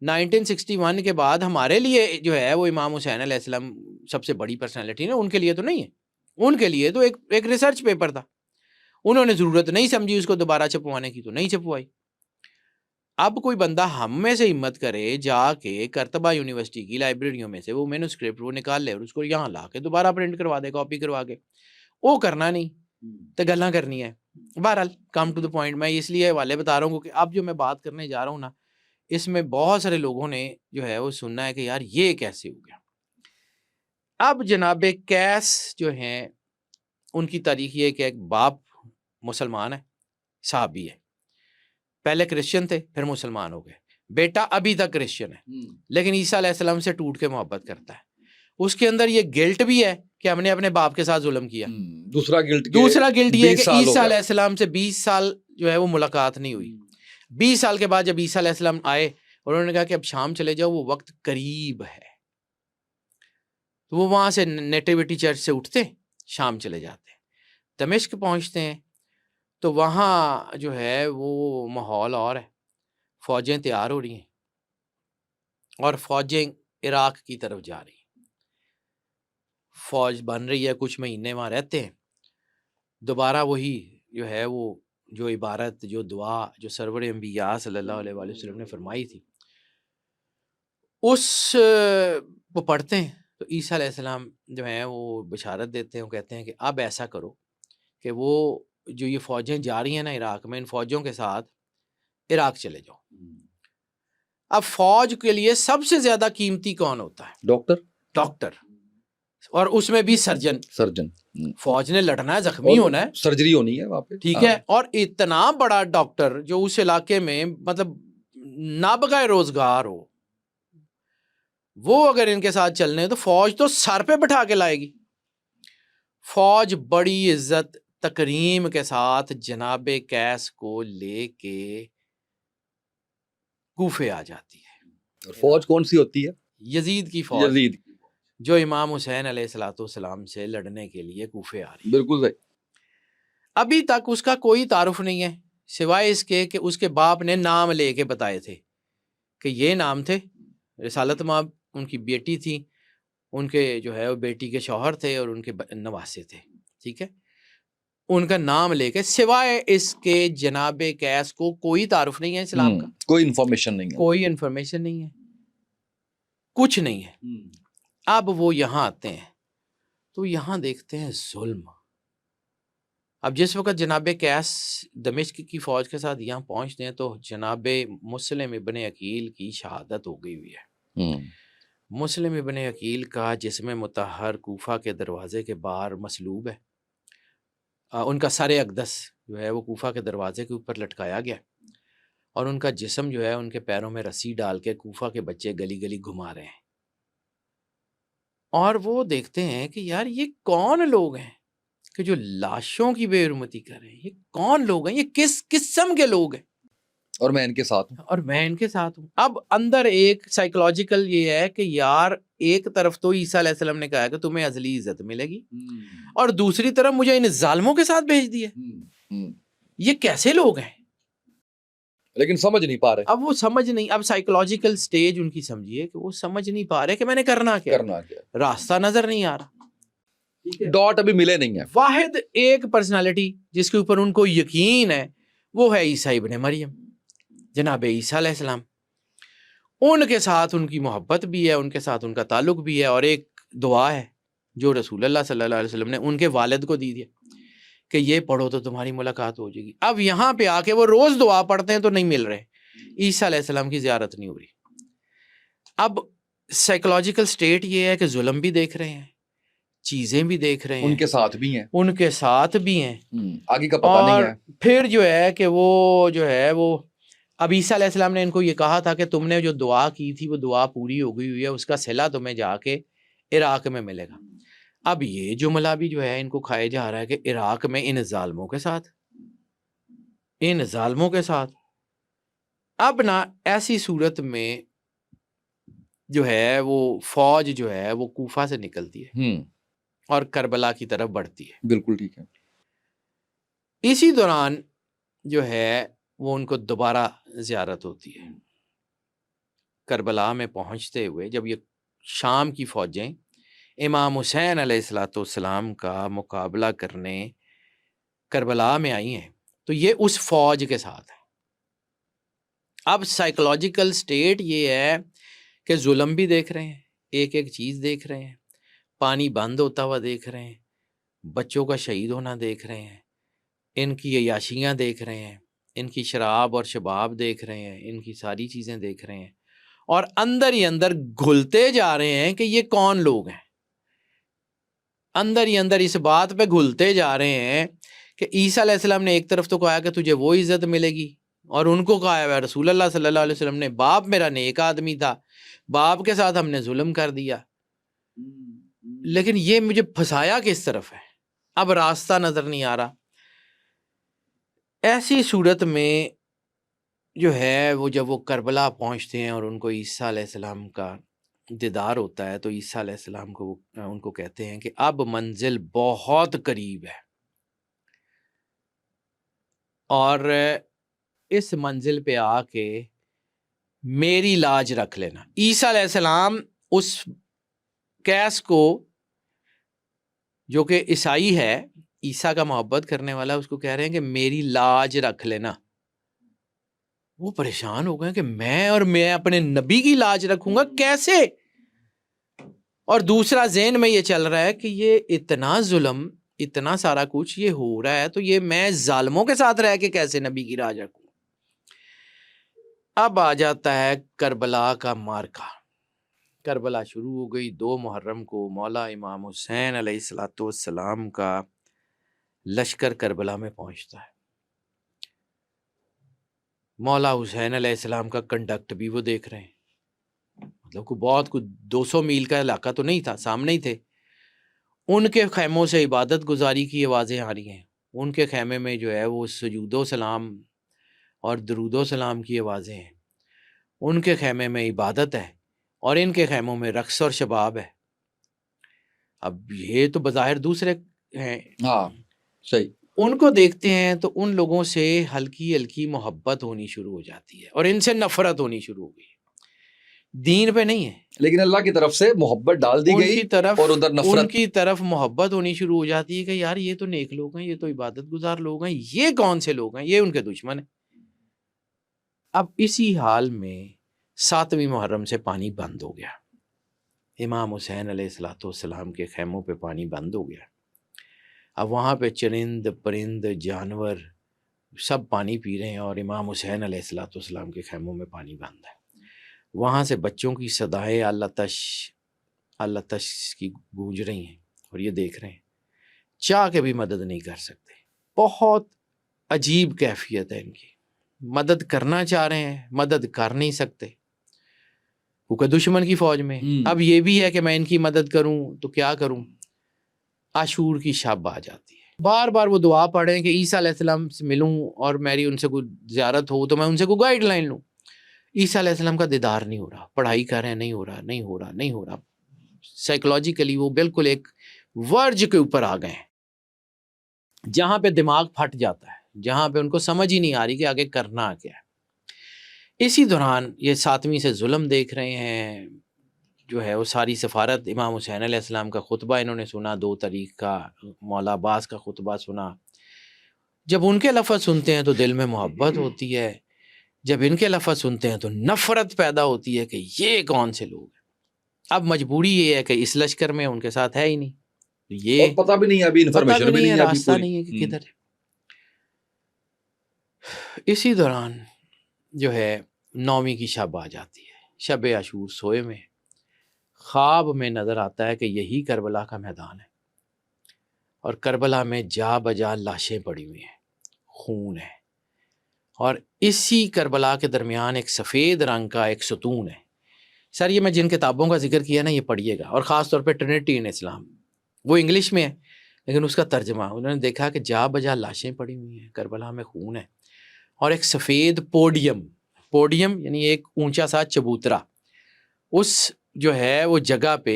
1961 کے بعد ہمارے لیے جو ہے وہ امام حسین علیہ السلام سب سے بڑی پرسنالٹی نا، ان کے لیے تو نہیں ہے، ان کے لیے تو ایک ریسرچ پیپر تھا، انہوں نے ضرورت نہیں سمجھی اس کو دوبارہ چھپوانے کی تو نہیں چھپوائی. اب کوئی بندہ ہم میں سے ہمت کرے جا کے کرتبہ یونیورسٹی کی لائبریریوں میں سے وہ مینوسکرپٹ وہ نکال لے اور اس کو یہاں لا کے دوبارہ پرنٹ کروا دے، کاپی کروا کے، وہ کرنا نہیں تو گلاں کرنی ہے. بہرحال کم ٹو دا پوائنٹ، میں اس لیے حوالے بتا رہا ہوں کہ اب جو میں بات کرنے جا رہا ہوں نا، اس میں بہت سارے لوگوں نے جو ہے وہ سننا ہے کہ یار یہ کیسے ہو گیا. اب جناب قیس جو ہیں ان کی تاریخ یہ کہ ایک باپ مسلمان ہے، صحابی ہے، پہلے کرسچن تھے پھر مسلمان ہو گئے، بیٹا ابھی تک کرسچن ہے لیکن عیسیٰ علیہ السلام سے ٹوٹ کے محبت کرتا ہے. اس کے اندر یہ گلٹ بھی ہے کہ ہم نے اپنے باپ کے ساتھ ظلم کیا. دوسرا گلٹ یہ ہے کہ عیسیٰ علیہ السلام سے 20 سال جو ہے وہ ملاقات نہیں ہوئی. 20 سال کے بعد جب عیسیٰ علیہ السلام آئے اور انہوں نے کہا کہ اب شام چلے جاؤ، وہ وقت قریب ہے، تو وہ وہاں سے نیٹیوٹی چرچ سے اٹھتے شام چلے جاتے ہیں، دمشق پہنچتے ہیں تو وہاں جو ہے وہ ماحول اور ہے، فوجیں تیار ہو رہی ہیں اور فوجیں عراق کی طرف جا رہی ہیں. فوج بن رہی ہے، کچھ مہینے وہاں رہتے ہیں، دوبارہ وہی جو ہے وہ جو عبارت، جو دعا جو سرور انبیاء صلی اللہ علیہ وآلہ وسلم نے فرمائی تھی اس کو پڑھتے ہیں. تو عیسیٰ علیہ السلام جو ہیں وہ بشارت دیتے ہیں، وہ کہتے ہیں کہ اب ایسا کرو کہ وہ جو یہ فوجیں جا رہی ہیں نا عراق میں، ان فوجوں کے ساتھ عراق چلے جاؤ. اب فوج کے لیے سب سے زیادہ قیمتی کون ہوتا ہے؟ ڈاکٹر، اور اس میں بھی سرجن. فوج نے لڑنا ہے، زخمی ہونا ہے، سرجری ہونی ہے وہاں پہ، ٹھیک ہے. اور اتنا بڑا ڈاکٹر جو اس علاقے میں مطلب نابغہ روزگار ہو، وہ اگر ان کے ساتھ چلنے تو فوج تو سر پہ بٹھا کے لائے گی. فوج بڑی عزت تکریم کے ساتھ جناب قیس کو لے کے کوفے آ جاتی ہے. فوج کون سی ہوتی ہے؟ یزید کی فوج، جو امام حسین علیہ الصلوۃ والسلام سے لڑنے کے لیے کوفے آ رہی ہے. بالکل صحیح. ابھی تک اس کا کوئی تعارف نہیں ہے سوائے اس کے کہ اس کے باپ نے نام لے کے بتائے تھے کہ یہ نام تھے. رسالت مآب ان کی بیٹی تھی، ان کے جو ہے وہ بیٹی کے شوہر تھے اور ان کے نواسے تھے، ٹھیک ہے. ان کا نام لے کے، سوائے اس کے جناب قیس کو کوئی تعارف نہیں ہے اسلام کا، کوئی انفارمیشن نہیں ہے، کوئی انفارمیشن نہیں ہے، کچھ نہیں ہے۔ اب وہ یہاں آتے ہیں تو یہاں دیکھتے ہیں ظلم۔ اب جس وقت جناب قیس دمشق کی فوج کے ساتھ یہاں پہنچتے ہیں تو جناب مسلم ابن عقیل کی شہادت ہو گئی ہوئی ہے۔ مسلم ابن عقیل کا جسم مطہر کوفہ کے دروازے کے باہر مصلوب ہے، ان کا سر اقدس جو ہے وہ کوفہ کے دروازے کے اوپر لٹکایا گیا، اور ان کا جسم جو ہے ان کے پیروں میں رسی ڈال کے کوفہ کے بچے گلی گلی گھما رہے ہیں، اور وہ دیکھتے ہیں کہ یار یہ کون لوگ ہیں کہ جو لاشوں کی بے حرمتی کر رہے ہیں، یہ کون لوگ ہیں، یہ کس قسم کے لوگ ہیں، اور میں ان کے ساتھ ہوں، اور میں ان کے ساتھ ہوں۔ اب اندر ایک سائیکولوجیکل یہ ہے کہ یار ایک طرف تو عیسیٰ علیہ السلام نے کہا کہ تمہیں ازلی عزت ملے گی، اور دوسری طرف مجھے ان ظالموں کے ساتھ بھیج دیا، یہ کیسے لوگ ہیں؟ لیکن سمجھ نہیں پا رہے، اب وہ سمجھ نہیں، اب سائیکولوجیکل سٹیج ان کی سمجھیے کہ وہ سمجھ نہیں پا رہے کہ میں نے کرنا کیا، راستہ نظر نہیں آ رہا، ڈاٹ ابھی ملے نہیں ہے۔ واحد ایک پرسنالٹی جس کے اوپر ان کو یقین ہے وہ ہے عیسیٰ ابن مریم، جناب عیسیٰ علیہ السلام۔ ان کے ساتھ ان کی محبت بھی ہے، ان کے ساتھ ان کا تعلق بھی ہے، اور ایک دعا ہے جو رسول اللہ صلی اللہ علیہ وسلم نے ان کے والد کو دی کہ یہ پڑھو تو تمہاری ملاقات ہو جائے گی۔ اب یہاں پہ آ کے وہ روز دعا پڑھتے ہیں تو نہیں مل رہے، عیسیٰ علیہ السلام کی زیارت نہیں ہو رہی۔ اب سائیکولوجیکل سٹیٹ یہ ہے کہ ظلم بھی دیکھ رہے ہیں، چیزیں بھی دیکھ رہے ہیں، ان کے ساتھ بھی ہیں، ان کے ساتھ بھی ہیں، آگے کا پتہ نہیں ہے۔ پھر جو ہے کہ وہ جو ہے وہ اب عیسیٰ علیہ السلام نے ان کو یہ کہا تھا کہ تم نے جو دعا کی تھی وہ دعا پوری ہو گئی ہوئی ہے، اس کا صلہ تمہیں جا کے عراق میں ملے گا۔ اب یہ جملہ بھی جو ہے ان کو کھائے جا رہا ہے کہ عراق میں ان ظالموں کے ساتھ، ان ظالموں کے ساتھ۔ اب نہ ایسی صورت میں جو ہے وہ فوج جو ہے وہ کوفہ سے نکلتی ہے اور کربلا کی طرف بڑھتی ہے۔ بالکل ٹھیک ہے۔ اسی دوران جو ہے وہ ان کو دوبارہ زیارت ہوتی ہے۔ کربلا میں پہنچتے ہوئے جب یہ شام کی فوجیں امام حسین علیہ السلام کا مقابلہ کرنے کربلا میں آئی ہیں تو یہ اس فوج کے ساتھ ہے۔ اب سائیکولوجیکل سٹیٹ یہ ہے کہ ظلم بھی دیکھ رہے ہیں، ایک ایک چیز دیکھ رہے ہیں، پانی بند ہوتا ہوا دیکھ رہے ہیں، بچوں کا شہید ہونا دیکھ رہے ہیں، ان کی عیاشیاں دیکھ رہے ہیں، ان کی شراب اور شباب دیکھ رہے ہیں، ان کی ساری چیزیں دیکھ رہے ہیں، اور اندر ہی اندر گھلتے جا رہے ہیں کہ یہ کون لوگ ہیں۔ اندر ہی اندر اس بات پہ گھلتے جا رہے ہیں کہ عیسیٰ علیہ السلام نے ایک طرف تو کہا کہ تجھے وہ عزت ملے گی، اور ان کو کہا ہے رسول اللہ صلی اللہ علیہ وسلم نے باپ میرا نیک آدمی تھا، باپ کے ساتھ ہم نے ظلم کر دیا، لیکن یہ مجھے پھنسایا کس طرف ہے، اب راستہ نظر نہیں آ رہا۔ ایسی صورت میں جو ہے وہ جب وہ کربلا پہنچتے ہیں اور ان کو عیسیٰ علیہ السلام کا دیدار ہوتا ہے تو عیسیٰ علیہ السلام کو ان کو کہتے ہیں کہ اب منزل بہت قریب ہے، اور اس منزل پہ آ کے میری لاج رکھ لینا۔ عیسیٰ علیہ السلام اس قیس کو جو کہ عیسائی ہے، عیسیٰ کا محبت کرنے والا، اس کو کہہ رہے ہیں کہ میری لاج رکھ لینا۔ وہ پریشان ہو گئے کہ میں اپنے نبی کی لاج رکھوں گا کیسے؟ اور دوسرا ذہن میں یہ چل رہا ہے کہ یہ اتنا ظلم، اتنا سارا کچھ یہ ہو رہا ہے تو یہ میں ظالموں کے ساتھ رہ کے کیسے نبی کی لاج رکھوں؟ اب آ جاتا ہے کربلا کا مارکا۔ کربلا شروع ہو گئی۔ 2 محرم کو مولا امام حسین علیہ السلام کا لشکر کربلا میں پہنچتا ہے۔ مولا حسین علیہ السلام کا کنڈکٹ بھی وہ دیکھ رہے ہیں، مطلب کو بہت کچھ 200 میل کا علاقہ تو نہیں تھا، سامنے ہی تھے۔ ان کے خیموں سے عبادت گزاری کی آوازیں آ رہی ہیں، ان کے خیمے میں جو ہے وہ سجود و سلام اور درود و سلام کی آوازیں ہیں، ان کے خیمے میں عبادت ہے اور ان کے خیموں میں رقص اور شباب ہے۔ اب یہ تو بظاہر دوسرے ہیں، ہاں صحیح، ان کو دیکھتے ہیں تو ان لوگوں سے ہلکی ہلکی محبت ہونی شروع ہو جاتی ہے اور ان سے نفرت ہونی شروع ہو گئی۔ دین پہ نہیں ہے، لیکن اللہ کی طرف سے محبت ڈال دی ان گئی کی طرف اور ادھر نفرت. ان کی طرف محبت ہونی شروع ہو جاتی ہے کہ یار یہ تو نیک لوگ ہیں، یہ تو عبادت گزار لوگ ہیں، یہ کون سے لوگ ہیں، یہ ان کے دشمن ہیں. اب اسی حال میں 7ویں محرم سے پانی بند ہو گیا، امام حسین علیہ الصلوۃ والسلام کے خیموں پہ پانی بند ہو گیا. اب وہاں پہ چرند پرند جانور سب پانی پی رہے ہیں اور امام حسین علیہ الصلوۃ والسلام کے خیموں میں پانی بند ہے. وہاں سے بچوں کی صدائیں اللہ تش کی گونج رہی ہیں اور یہ دیکھ رہے ہیں، چاہ کے بھی مدد نہیں کر سکتے. بہت عجیب کیفیت ہے ان کی، مدد کرنا چاہ رہے ہیں مدد کر نہیں سکتے کیونکہ دشمن کی فوج میں. اب یہ بھی ہے کہ میں ان کی مدد کروں تو کیا کروں. عاشور کی شب آ جاتی ہے، بار بار وہ دعا پڑھیں کہ عیسیٰ علیہ السلام سے ملوں اور میری ان سے کوئی زیارت ہو تو میں ان سے کوئی گائیڈ لائن لوں. عیسیٰ علیہ السلام کا دیدار نہیں ہو رہا، پڑھائی کر رہے ہیں نہیں ہو رہا. سائیکولوجیکلی وہ بالکل ایک ورج کے اوپر آ گئے ہیں جہاں پہ دماغ پھٹ جاتا ہے، جہاں پہ ان کو سمجھ ہی نہیں آ رہی کہ آگے کرنا کیا ہے. اسی دوران یہ 7ویں سے ظلم دیکھ رہے ہیں، جو ہے وہ ساری سفارت، امام حسین علیہ السلام کا خطبہ انہوں نے سنا، 2 تاریخ کا مولا عباس کا خطبہ سنا. جب ان کے لفظ سنتے ہیں تو دل میں محبت ہوتی ہے، جب ان کے لفظ سنتے ہیں تو نفرت پیدا ہوتی ہے کہ یہ کون سے لوگ ہیں. اب مجبوری یہ ہے کہ اس لشکر میں ان کے ساتھ ہے ہی نہیں، یہ اور پتہ بھی نہیں ہے، ابھی انفارمیشن بھی نہیں ہے، راستہ نہیں ہے کہ کدھر ہے. اسی دوران جو ہے 9ویں کی شب آ جاتی ہے، شب عاشور. سوئے میں خواب میں نظر آتا ہے کہ یہی کربلا کا میدان ہے اور کربلا میں جا بجا لاشیں پڑی ہوئی ہیں، خون ہے، اور اسی کربلا کے درمیان ایک سفید رنگ کا ایک ستون ہے. سر یہ میں جن کتابوں کا ذکر کیا نا یہ پڑھیے گا، اور خاص طور پہ ٹرینٹی ان اسلام، وہ انگلش میں ہے لیکن اس کا ترجمہ انہوں نے دیکھا کہ جا بجا لاشیں پڑی ہوئی ہیں، کربلا میں خون ہے، اور ایک سفید پوڈیم یعنی ایک اونچا سا چبوترا، اس جو ہے وہ جگہ پہ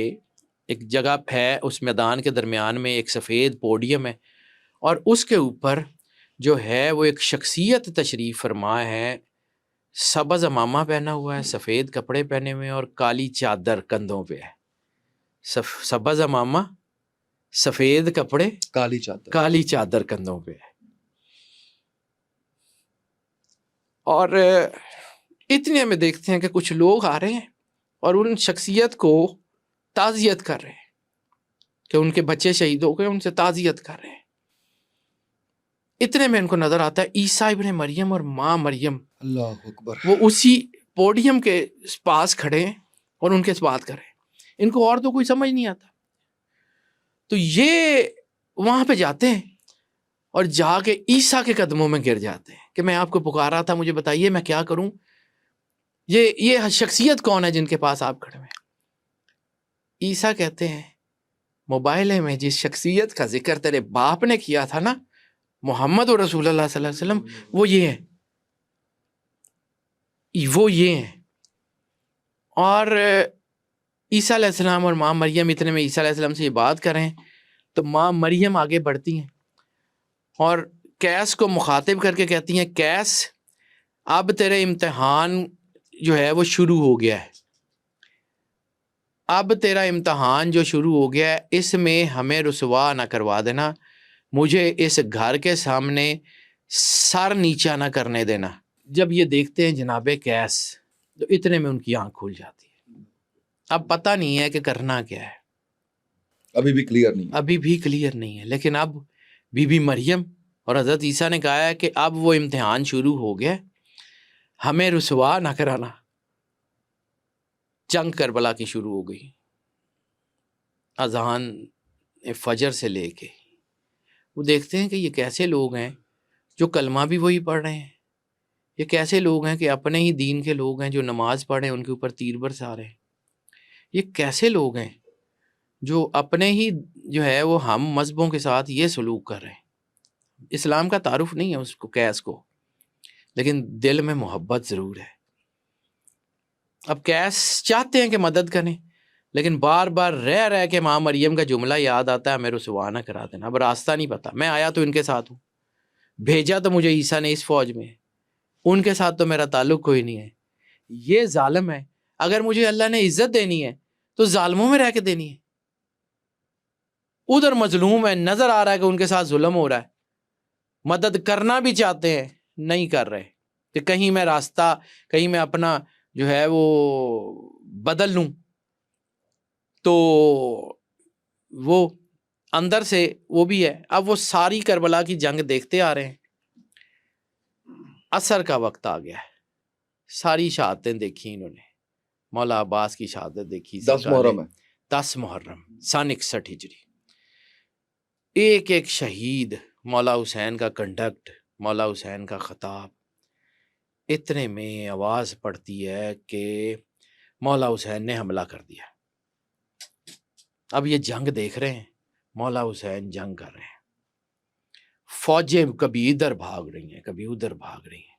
ایک جگہ ہے، اس میدان کے درمیان میں ایک سفید پوڈیم ہے، اور اس کے اوپر جو ہے وہ ایک شخصیت تشریف فرما ہے، سبز امامہ پہنا ہوا ہے، سفید کپڑے پہنے ہوئے اور کالی چادر کندھوں پہ ہے. سبز امامہ، سفید کپڑے، کالی چادر کندھوں پہ ہے. اور اتنے میں دیکھتے ہیں کہ کچھ لوگ آ رہے ہیں اور ان شخصیت کو تعزیت کر رہے ہیں کہ ان کے بچے شہید ہو گئے، ان سے تعزیت کر رہے ہیں. اتنے میں ان کو نظر آتا ہے عیسیٰ ابن مریم اور ماں مریم، اللہ اکبر، وہ اسی پوڈیم کے پاس کھڑے ہیں اور ان کے بات کر رہے ہیں. ان کو اور تو کوئی سمجھ نہیں آتا، تو یہ وہاں پہ جاتے ہیں اور جا کے عیسیٰ کے قدموں میں گر جاتے ہیں کہ میں آپ کو پکار رہا تھا، مجھے بتائیے میں کیا کروں. یہ شخصیت کون ہے جن کے پاس آپ کھڑے ہیں؟ عیسیٰ کہتے ہیں موبائل میں جس شخصیت کا ذکر تیرے باپ نے کیا تھا نا، محمد و رسول اللہ صلی اللہ علیہ وسلم، وہ یہ ہیں. اور عیسیٰ علیہ السلام اور ماں مریم، اتنے میں عیسیٰ علیہ السلام سے یہ بات کریں تو ماں مریم آگے بڑھتی ہیں اور قیس کو مخاطب کر کے کہتی ہیں، قیس اب تیرے امتحان جو ہے وہ شروع ہو گیا ہے، اب تیرا امتحان جو شروع ہو گیا ہے اس میں ہمیں رسوا نہ کروا دینا، مجھے اس گھر کے سامنے سر نیچا نہ کرنے دینا. جب یہ دیکھتے ہیں جناب قیس تو اتنے میں ان کی آنکھ کھل جاتی ہے. اب پتہ نہیں ہے کہ کرنا کیا ہے، ابھی بھی کلیئر نہیں ہے. لیکن اب بی بی مریم اور حضرت عیسیٰ نے کہا ہے کہ اب وہ امتحان شروع ہو گیا، ہمیں رسوا نہ کرانا. جنگ کربلا کی شروع ہو گئی، اذان فجر سے لے کے وہ دیکھتے ہیں کہ یہ کیسے لوگ ہیں جو کلمہ بھی وہی پڑھ رہے ہیں، یہ کیسے لوگ ہیں کہ اپنے ہی دین کے لوگ ہیں جو نماز پڑھ رہے ہیں ان کے اوپر تیر برسا رہے ہیں، یہ کیسے لوگ ہیں جو اپنے ہی جو ہے وہ ہم مذہبوں کے ساتھ یہ سلوک کر رہے ہیں. اسلام کا تعارف نہیں ہے اس کو، قیس کو، لیکن دل میں محبت ضرور ہے. اب قیس چاہتے ہیں کہ مدد کریں، لیکن بار بار رہ کے ماں مریم کا جملہ یاد آتا ہے، ہمیں رسوا نہ کرا دینا. اب راستہ نہیں پتا، میں آیا تو ان کے ساتھ ہوں، بھیجا تو مجھے عیسیٰ نے اس فوج میں، ان کے ساتھ تو میرا تعلق کوئی نہیں ہے. یہ ظالم ہے، اگر مجھے اللہ نے عزت دینی ہے تو ظالموں میں رہ کے دینی ہے. ادھر مظلوم ہے, نظر آ رہا ہے کہ ان کے ساتھ ظلم ہو رہا ہے, مدد کرنا بھی چاہتے ہیں, نہیں کر رہے کہ کہیں میں راستہ, کہیں میں اپنا جو ہے وہ بدل لوں. تو وہ اندر سے وہ بھی ہے. اب وہ ساری کربلا کی جنگ دیکھتے آ رہے ہیں, عصر کا وقت آ گیا ہے, ساری شہادتیں دیکھی انہوں نے. مولا عباس کی شہادت دیکھی 10 محرم ہے. 10 محرم سن 61 ہجری. ایک ایک شہید, مولا حسین کا کنڈکٹ, مولا حسین کا خطاب. اتنے میں آواز پڑتی ہے کہ مولا حسین نے حملہ کر دیا. اب یہ جنگ دیکھ رہے ہیں, مولا حسین جنگ کر رہے ہیں, فوجیں کبھی ادھر بھاگ رہی ہیں کبھی ادھر بھاگ رہی ہیں.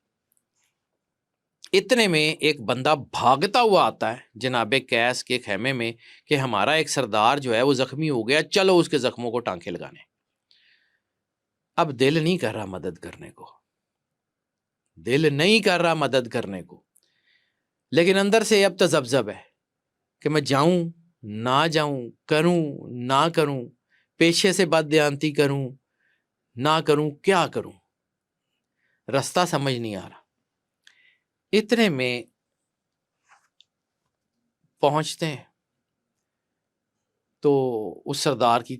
اتنے میں ایک بندہ بھاگتا ہوا آتا ہے جناب قیس کے خیمے میں کہ ہمارا ایک سردار جو ہے وہ زخمی ہو گیا, چلو اس کے زخموں کو ٹانکے لگانے. اب دل نہیں کر رہا مدد کرنے کو, دل نہیں کر رہا مدد کرنے کو, لیکن اندر سے اب تذبذب ہے کہ میں جاؤں نہ جاؤں, کروں نہ کروں, پیشے سے بددیانتی کروں نہ کروں, کیا کروں, راستہ سمجھ نہیں آ رہا. اتنے میں پہنچتے ہیں تو اس سردار کی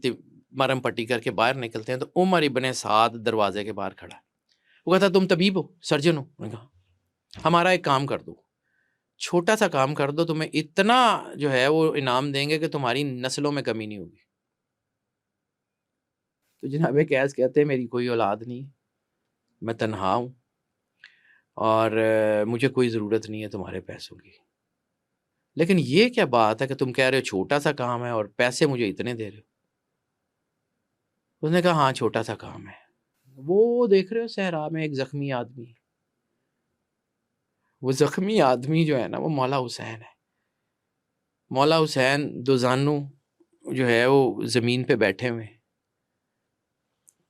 مرم پٹی کر کے باہر نکلتے ہیں تو عمر ابن سعد دروازے کے باہر کھڑا ہے. وہ کہتا تم طبیب ہو, سرجن ہو؟ میں نے کہا ہمارا ایک کام کر دو, چھوٹا سا کام کر دو, تمہیں اتنا جو ہے وہ انعام دیں گے کہ تمہاری نسلوں میں کمی نہیں ہوگی. تو جناب قیس کہتے ہیں میری کوئی اولاد نہیں, میں تنہا ہوں اور مجھے کوئی ضرورت نہیں ہے تمہارے پیسوں کی, لیکن یہ کیا بات ہے کہ تم کہہ رہے ہو چھوٹا سا کام ہے اور پیسے مجھے اتنے دے رہے ہو. اس نے کہا ہاں چھوٹا سا کام ہے. وہ دیکھ رہے ہو صحرا میں ایک زخمی آدمی, وہ زخمی آدمی جو ہے نا وہ مولا حسین ہے. مولا حسین دوزانو جو ہے وہ زمین پہ بیٹھے ہوئے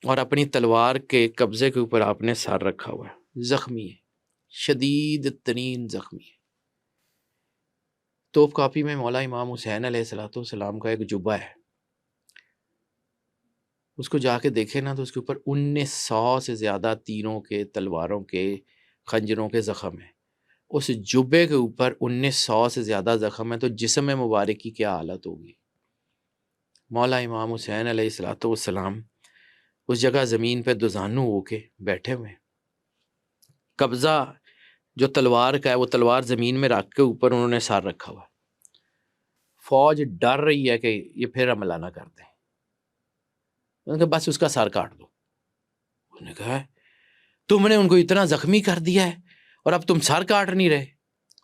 اور اپنی تلوار کے قبضے کے اوپر آپ نے سر رکھا ہوا ہے, زخمی ہے, شدید ترین زخمی ہے. توپ کاپی میں مولا امام حسین علیہ السلام کا ایک جبہ ہے, اس کو جا کے دیکھے نا تو اس کے اوپر 1900 سے زیادہ تیروں کے, تلواروں کے, خنجروں کے زخم ہیں. اس جبے کے اوپر 1900 سے زیادہ زخم ہے, تو جسم مبارک کی کیا حالت ہوگی. مولا امام حسین علیہ السلام اس جگہ زمین پہ دوزانو ہو کے بیٹھے ہوئے, قبضہ جو تلوار کا ہے وہ تلوار زمین میں رکھ کے اوپر انہوں نے سر رکھا ہوا. فوج ڈر رہی ہے کہ یہ پھر حملہ نہ کر دیں. انہوں نے کہا بس اس کا سر کاٹ دو. انہوں نے کہا تم نے ان کو اتنا زخمی کر دیا ہے اور اب تم سر کاٹ نہیں رہے.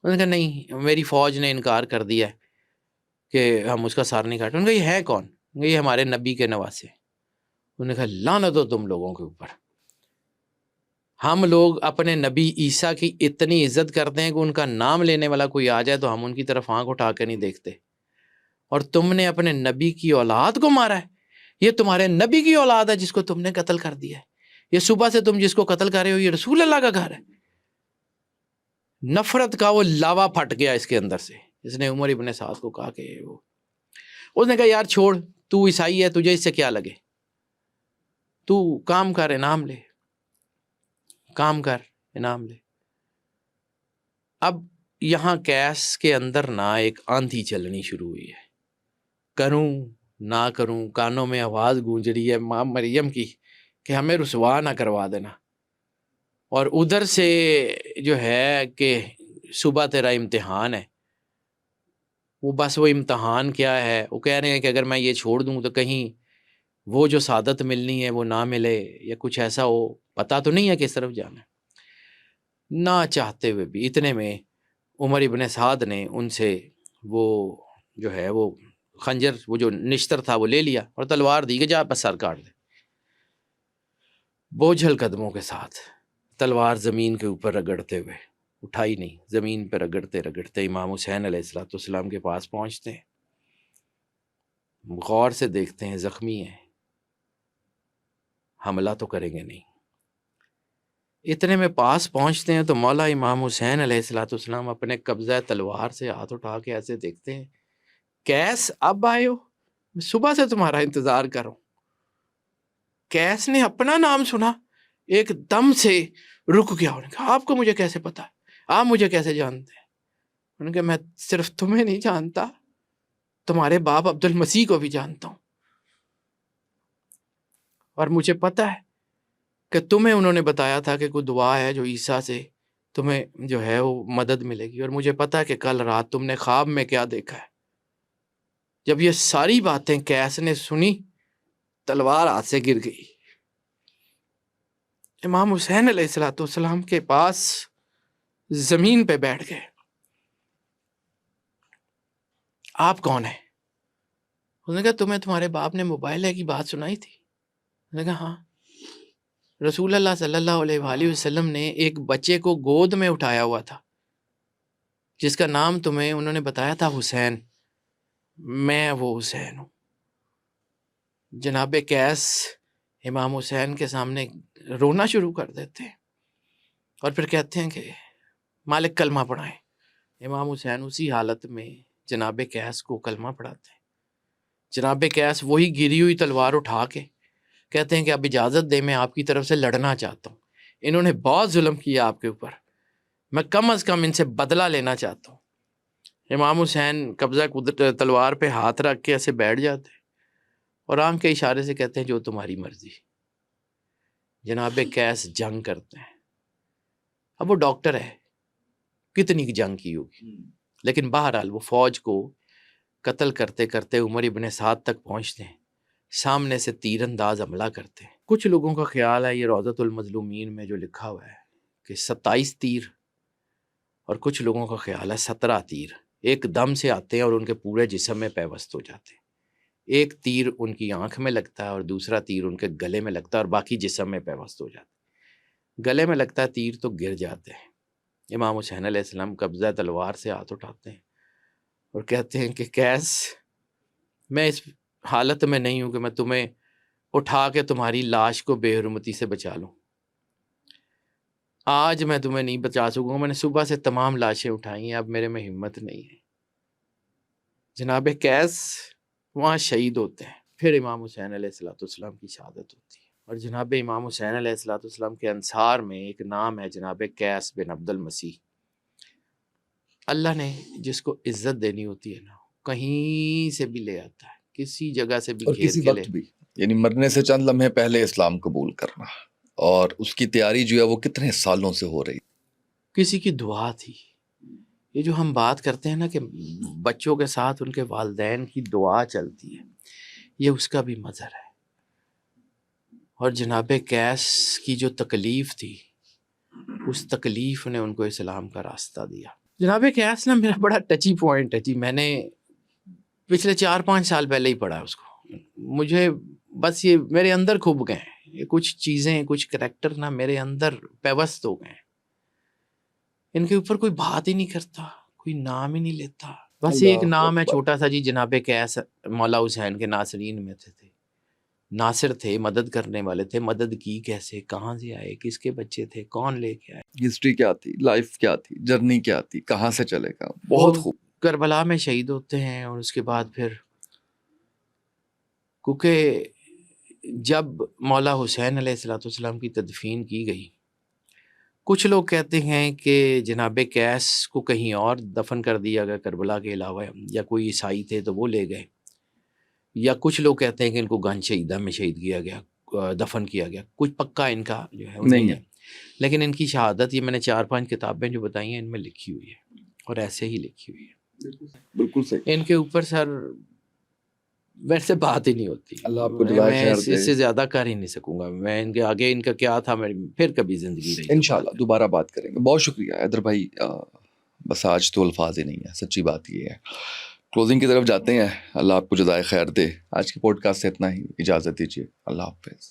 انہوں نے کہا نہیں, میری فوج نے انکار کر دیا ہے کہ ہم اس کا سر نہیں کاٹیں. انہوں نے کہا یہ ہے کون؟ یہ ہمارے نبی کے نواسے. انہوں نے کہا لعنت ہو تم لوگوں کے اوپر, ہم لوگ اپنے نبی عیسیٰ کی اتنی عزت کرتے ہیں کہ ان کا نام لینے والا کوئی آ جائے تو ہم ان کی طرف آنکھ اٹھا کے نہیں دیکھتے, اور تم نے اپنے نبی کی اولاد کو مارا ہے. یہ تمہارے نبی کی اولاد ہے جس کو تم نے قتل کر دیا ہے. یہ صبح سے تم جس کو قتل کر رہے ہو یہ رسول اللہ کا گھر ہے. نفرت کا وہ لاوا پھٹ گیا اس کے اندر سے. اس نے عمر ابن سعد کو کہا کہ اس نے کہا یار چھوڑ, تو عیسائی ہے, تجھے اس سے کیا لگے, تو کام کر انعام لے, کام کر انعام لے. اب یہاں قیس کے اندر نہ ایک آندھی چلنی شروع ہوئی ہے, کروں نہ کروں, کانوں میں آواز گونج رہی ہے ماں مریم کی کہ ہمیں رسوا نہ کروا دینا, اور ادھر سے جو ہے کہ صبح تیرا امتحان ہے. وہ بس وہ امتحان کیا ہے, وہ کہہ رہے ہیں کہ اگر میں یہ چھوڑ دوں تو کہیں وہ جو سعادت ملنی ہے وہ نہ ملے یا کچھ ایسا ہو, پتہ تو نہیں ہے کس طرف جانا ہے. نہ چاہتے ہوئے بھی اتنے میں عمر ابن سعد نے ان سے وہ جو ہے وہ خنجر, وہ جو نشتر تھا وہ لے لیا اور تلوار دی کہ جا بس سر کاٹ دے. بوجھل قدموں کے ساتھ تلوار زمین کے اوپر رگڑتے ہوئے, اٹھائی نہیں, زمین پہ رگڑتے رگڑتے امام حسین علیہ السلام کے پاس پہنچتے ہیں. غور سے دیکھتے ہیں زخمی ہیں, حملہ تو کریں گے نہیں. اتنے میں پاس پہنچتے ہیں تو مولا امام حسین علیہ السلام اپنے قبضہ تلوار سے ہاتھ اٹھا کے ایسے دیکھتے ہیں، کیس اب آئے ہو؟ میں صبح سے تمہارا انتظار کر رہا ہوں۔ کیس نے اپنا نام سنا، ایک دم سے رک گیا۔ انہوں نے کہا آپ کو مجھے کیسے پتا، آپ مجھے کیسے جانتے ہیں؟ انہوں نے کہا میں صرف تمہیں نہیں جانتا، تمہارے باپ عبد المسیح کو بھی جانتا ہوں، اور مجھے پتا ہے کہ تمہیں انہوں نے بتایا تھا کہ کوئی دعا ہے جو عیسیٰ سے تمہیں جو ہے وہ مدد ملے گی، اور مجھے پتا ہے کہ کل رات تم نے خواب میں کیا دیکھا ہے۔ جب یہ ساری باتیں کیس نے سنی، تلوار ہاتھ سے گر گئی۔ امام حسین علیہ السلام کے پاس زمین پہ بیٹھ گئے۔ آپ کون ہیں؟ انہوں نے کہا تمہیں تمہارے باپ نے موبائل کی بات سنائی تھی؟ انہوں نے کہا ہاں، رسول اللہ صلی اللہ علیہ وآلہ وسلم نے ایک بچے کو گود میں اٹھایا ہوا تھا جس کا نام تمہیں انہوں نے بتایا تھا حسین، میں وہ حسین ہوں۔ جناب قیس امام حسین کے سامنے رونا شروع کر دیتے ہیں اور پھر کہتے ہیں کہ مالک کلمہ پڑھائیں۔ امام حسین اسی حالت میں جناب قیس کو کلمہ پڑھاتے ہیں۔ جناب قیس وہی گری ہوئی تلوار اٹھا کے کہتے ہیں کہ اب اجازت دے، میں آپ کی طرف سے لڑنا چاہتا ہوں، انہوں نے بہت ظلم کیا آپ کے اوپر، میں کم از کم ان سے بدلہ لینا چاہتا ہوں۔ امام حسین قبضہ تلوار پہ ہاتھ رکھ کے ایسے بیٹھ جاتے ہیں اور آنکھ کے اشارے سے کہتے ہیں جو تمہاری مرضی۔ جناب قیس جنگ کرتے ہیں۔ اب وہ ڈاکٹر ہے، کتنی جنگ کی ہوگی، لیکن بہرحال وہ فوج کو قتل کرتے کرتے عمر ابن سعد تک پہنچتے ہیں، سامنے سے تیر انداز حملہ کرتے ہیں۔ کچھ لوگوں کا خیال ہے، یہ روضۃ المظلومین میں جو لکھا ہوا ہے کہ 27 تیر، اور کچھ لوگوں کا خیال ہے 17 تیر ایک دم سے آتے ہیں اور ان کے پورے جسم میں پیوست ہو جاتے ہیں۔ ایک تیر ان کی آنکھ میں لگتا ہے اور دوسرا تیر ان کے گلے میں لگتا ہے اور باقی جسم میں پیوست ہو جاتے ہیں۔ گلے میں لگتا ہے تیر تو گر جاتے ہیں۔ امام حسین علیہ السلام قبضہ تلوار سے ہاتھ اٹھاتے ہیں اور کہتے ہیں کہ قیس، میں اس حالت میں نہیں ہوں کہ میں تمہیں اٹھا کے تمہاری لاش کو بے حرمتی سے بچا لوں۔ آج میں تمہیں نہیں بچا سکوں گا، میں نے صبح سے تمام لاشیں اٹھائی ہیں، اب میرے میں ہمت نہیں ہے۔ جناب قیس وہاں شہید ہوتے ہیں۔ پھر امام حسین علیہ السلام کی شہادت ہوتی ہے، اور جناب امام حسین علیہ السلام کے انصار میں ایک نام ہے جناب قیس بن عبد المسیح۔ اللہ نے جس کو عزت دینی ہوتی ہے نا، کہیں سے بھی لے آتا ہے، کسی جگہ سے بھی اور گھیر کسی کے لے۔ وقت بھی، یعنی مرنے سے چند لمحے پہلے اسلام قبول کرنا، اور اس کی تیاری جو ہے وہ کتنے سالوں سے ہو رہی۔ کسی کی دعا تھی۔ یہ جو ہم بات کرتے ہیں نا کہ بچوں کے ساتھ ان کے والدین کی دعا چلتی ہے، یہ اس کا بھی مظہر ہے۔ اور جناب قیس کی جو تکلیف تھی، اس تکلیف نے ان کو اسلام کا راستہ دیا۔ جناب قیس نا میرا بڑا ٹچی پوائنٹ ہے جی، میں نے پچھلے 4-5 سال پہلے ہی پڑھا اس کو۔ مجھے بس یہ میرے اندر کھب گئے ہیں، یہ کچھ چیزیں، کچھ کریکٹر نا میرے اندر پیوست ہو گئے ہیں۔ ان کے اوپر کوئی بات ہی نہیں کرتا، کوئی نام ہی نہیں لیتا۔ بس ایک نام ہے چھوٹا سا جی، جناب قیس مولا حسین کے ناصرین میں تھے، ناصر تھے، مدد کرنے والے تھے۔ مدد کی کیسے، کہاں سے آئے، کس کے بچے تھے، کون لے کے آئے، ہسٹری کیا تھی، لائف کیا تھی، جرنی کیا تھی، کہاں سے چلے گا، بہت خوب۔ کربلا میں شہید ہوتے ہیں، اور اس کے بعد پھر کیونکہ جب مولا حسین علیہ السلام کی تدفین کی گئی، کچھ لوگ کہتے ہیں کہ جناب قیس کو کہیں اور دفن کر دیا گیا کربلا کے علاوہ، یا کوئی عیسائی تھے تو وہ لے گئے، یا کچھ لوگ کہتے ہیں کہ ان کو گنج شہیدہ میں شہید کیا گیا، دفن کیا گیا۔ کچھ پکا ان کا جو ہے وہ نہیں ہے، لیکن ان کی شہادت یہ میں نے 4-5 کتابیں جو بتائی ہیں ان میں لکھی ہوئی ہے، اور ایسے ہی لکھی ہوئی ہے۔ بالکل صحیح۔ ان کے اوپر سر ویسے بات ہی نہیں ہوتی، اللہ آپ کو جزائے میں خیر دے۔ اس سے زیادہ کر ہی نہیں سکوں گا، میں ان کے آگے ان کا کیا تھا میری پھر کبھی زندگی رہی۔ انشاءاللہ دوبارہ بات کریں گے۔ بہت شکریہ حیدر بھائی، بس آج تو الفاظ ہی نہیں ہے، سچی بات یہ ہے۔ کلوزنگ کی طرف جاتے ہیں، اللہ آپ کو جزائے خیر دے۔ آج کے پوڈ کاسٹ سے اتنا ہی، اجازت دیجیے، اللہ حافظ۔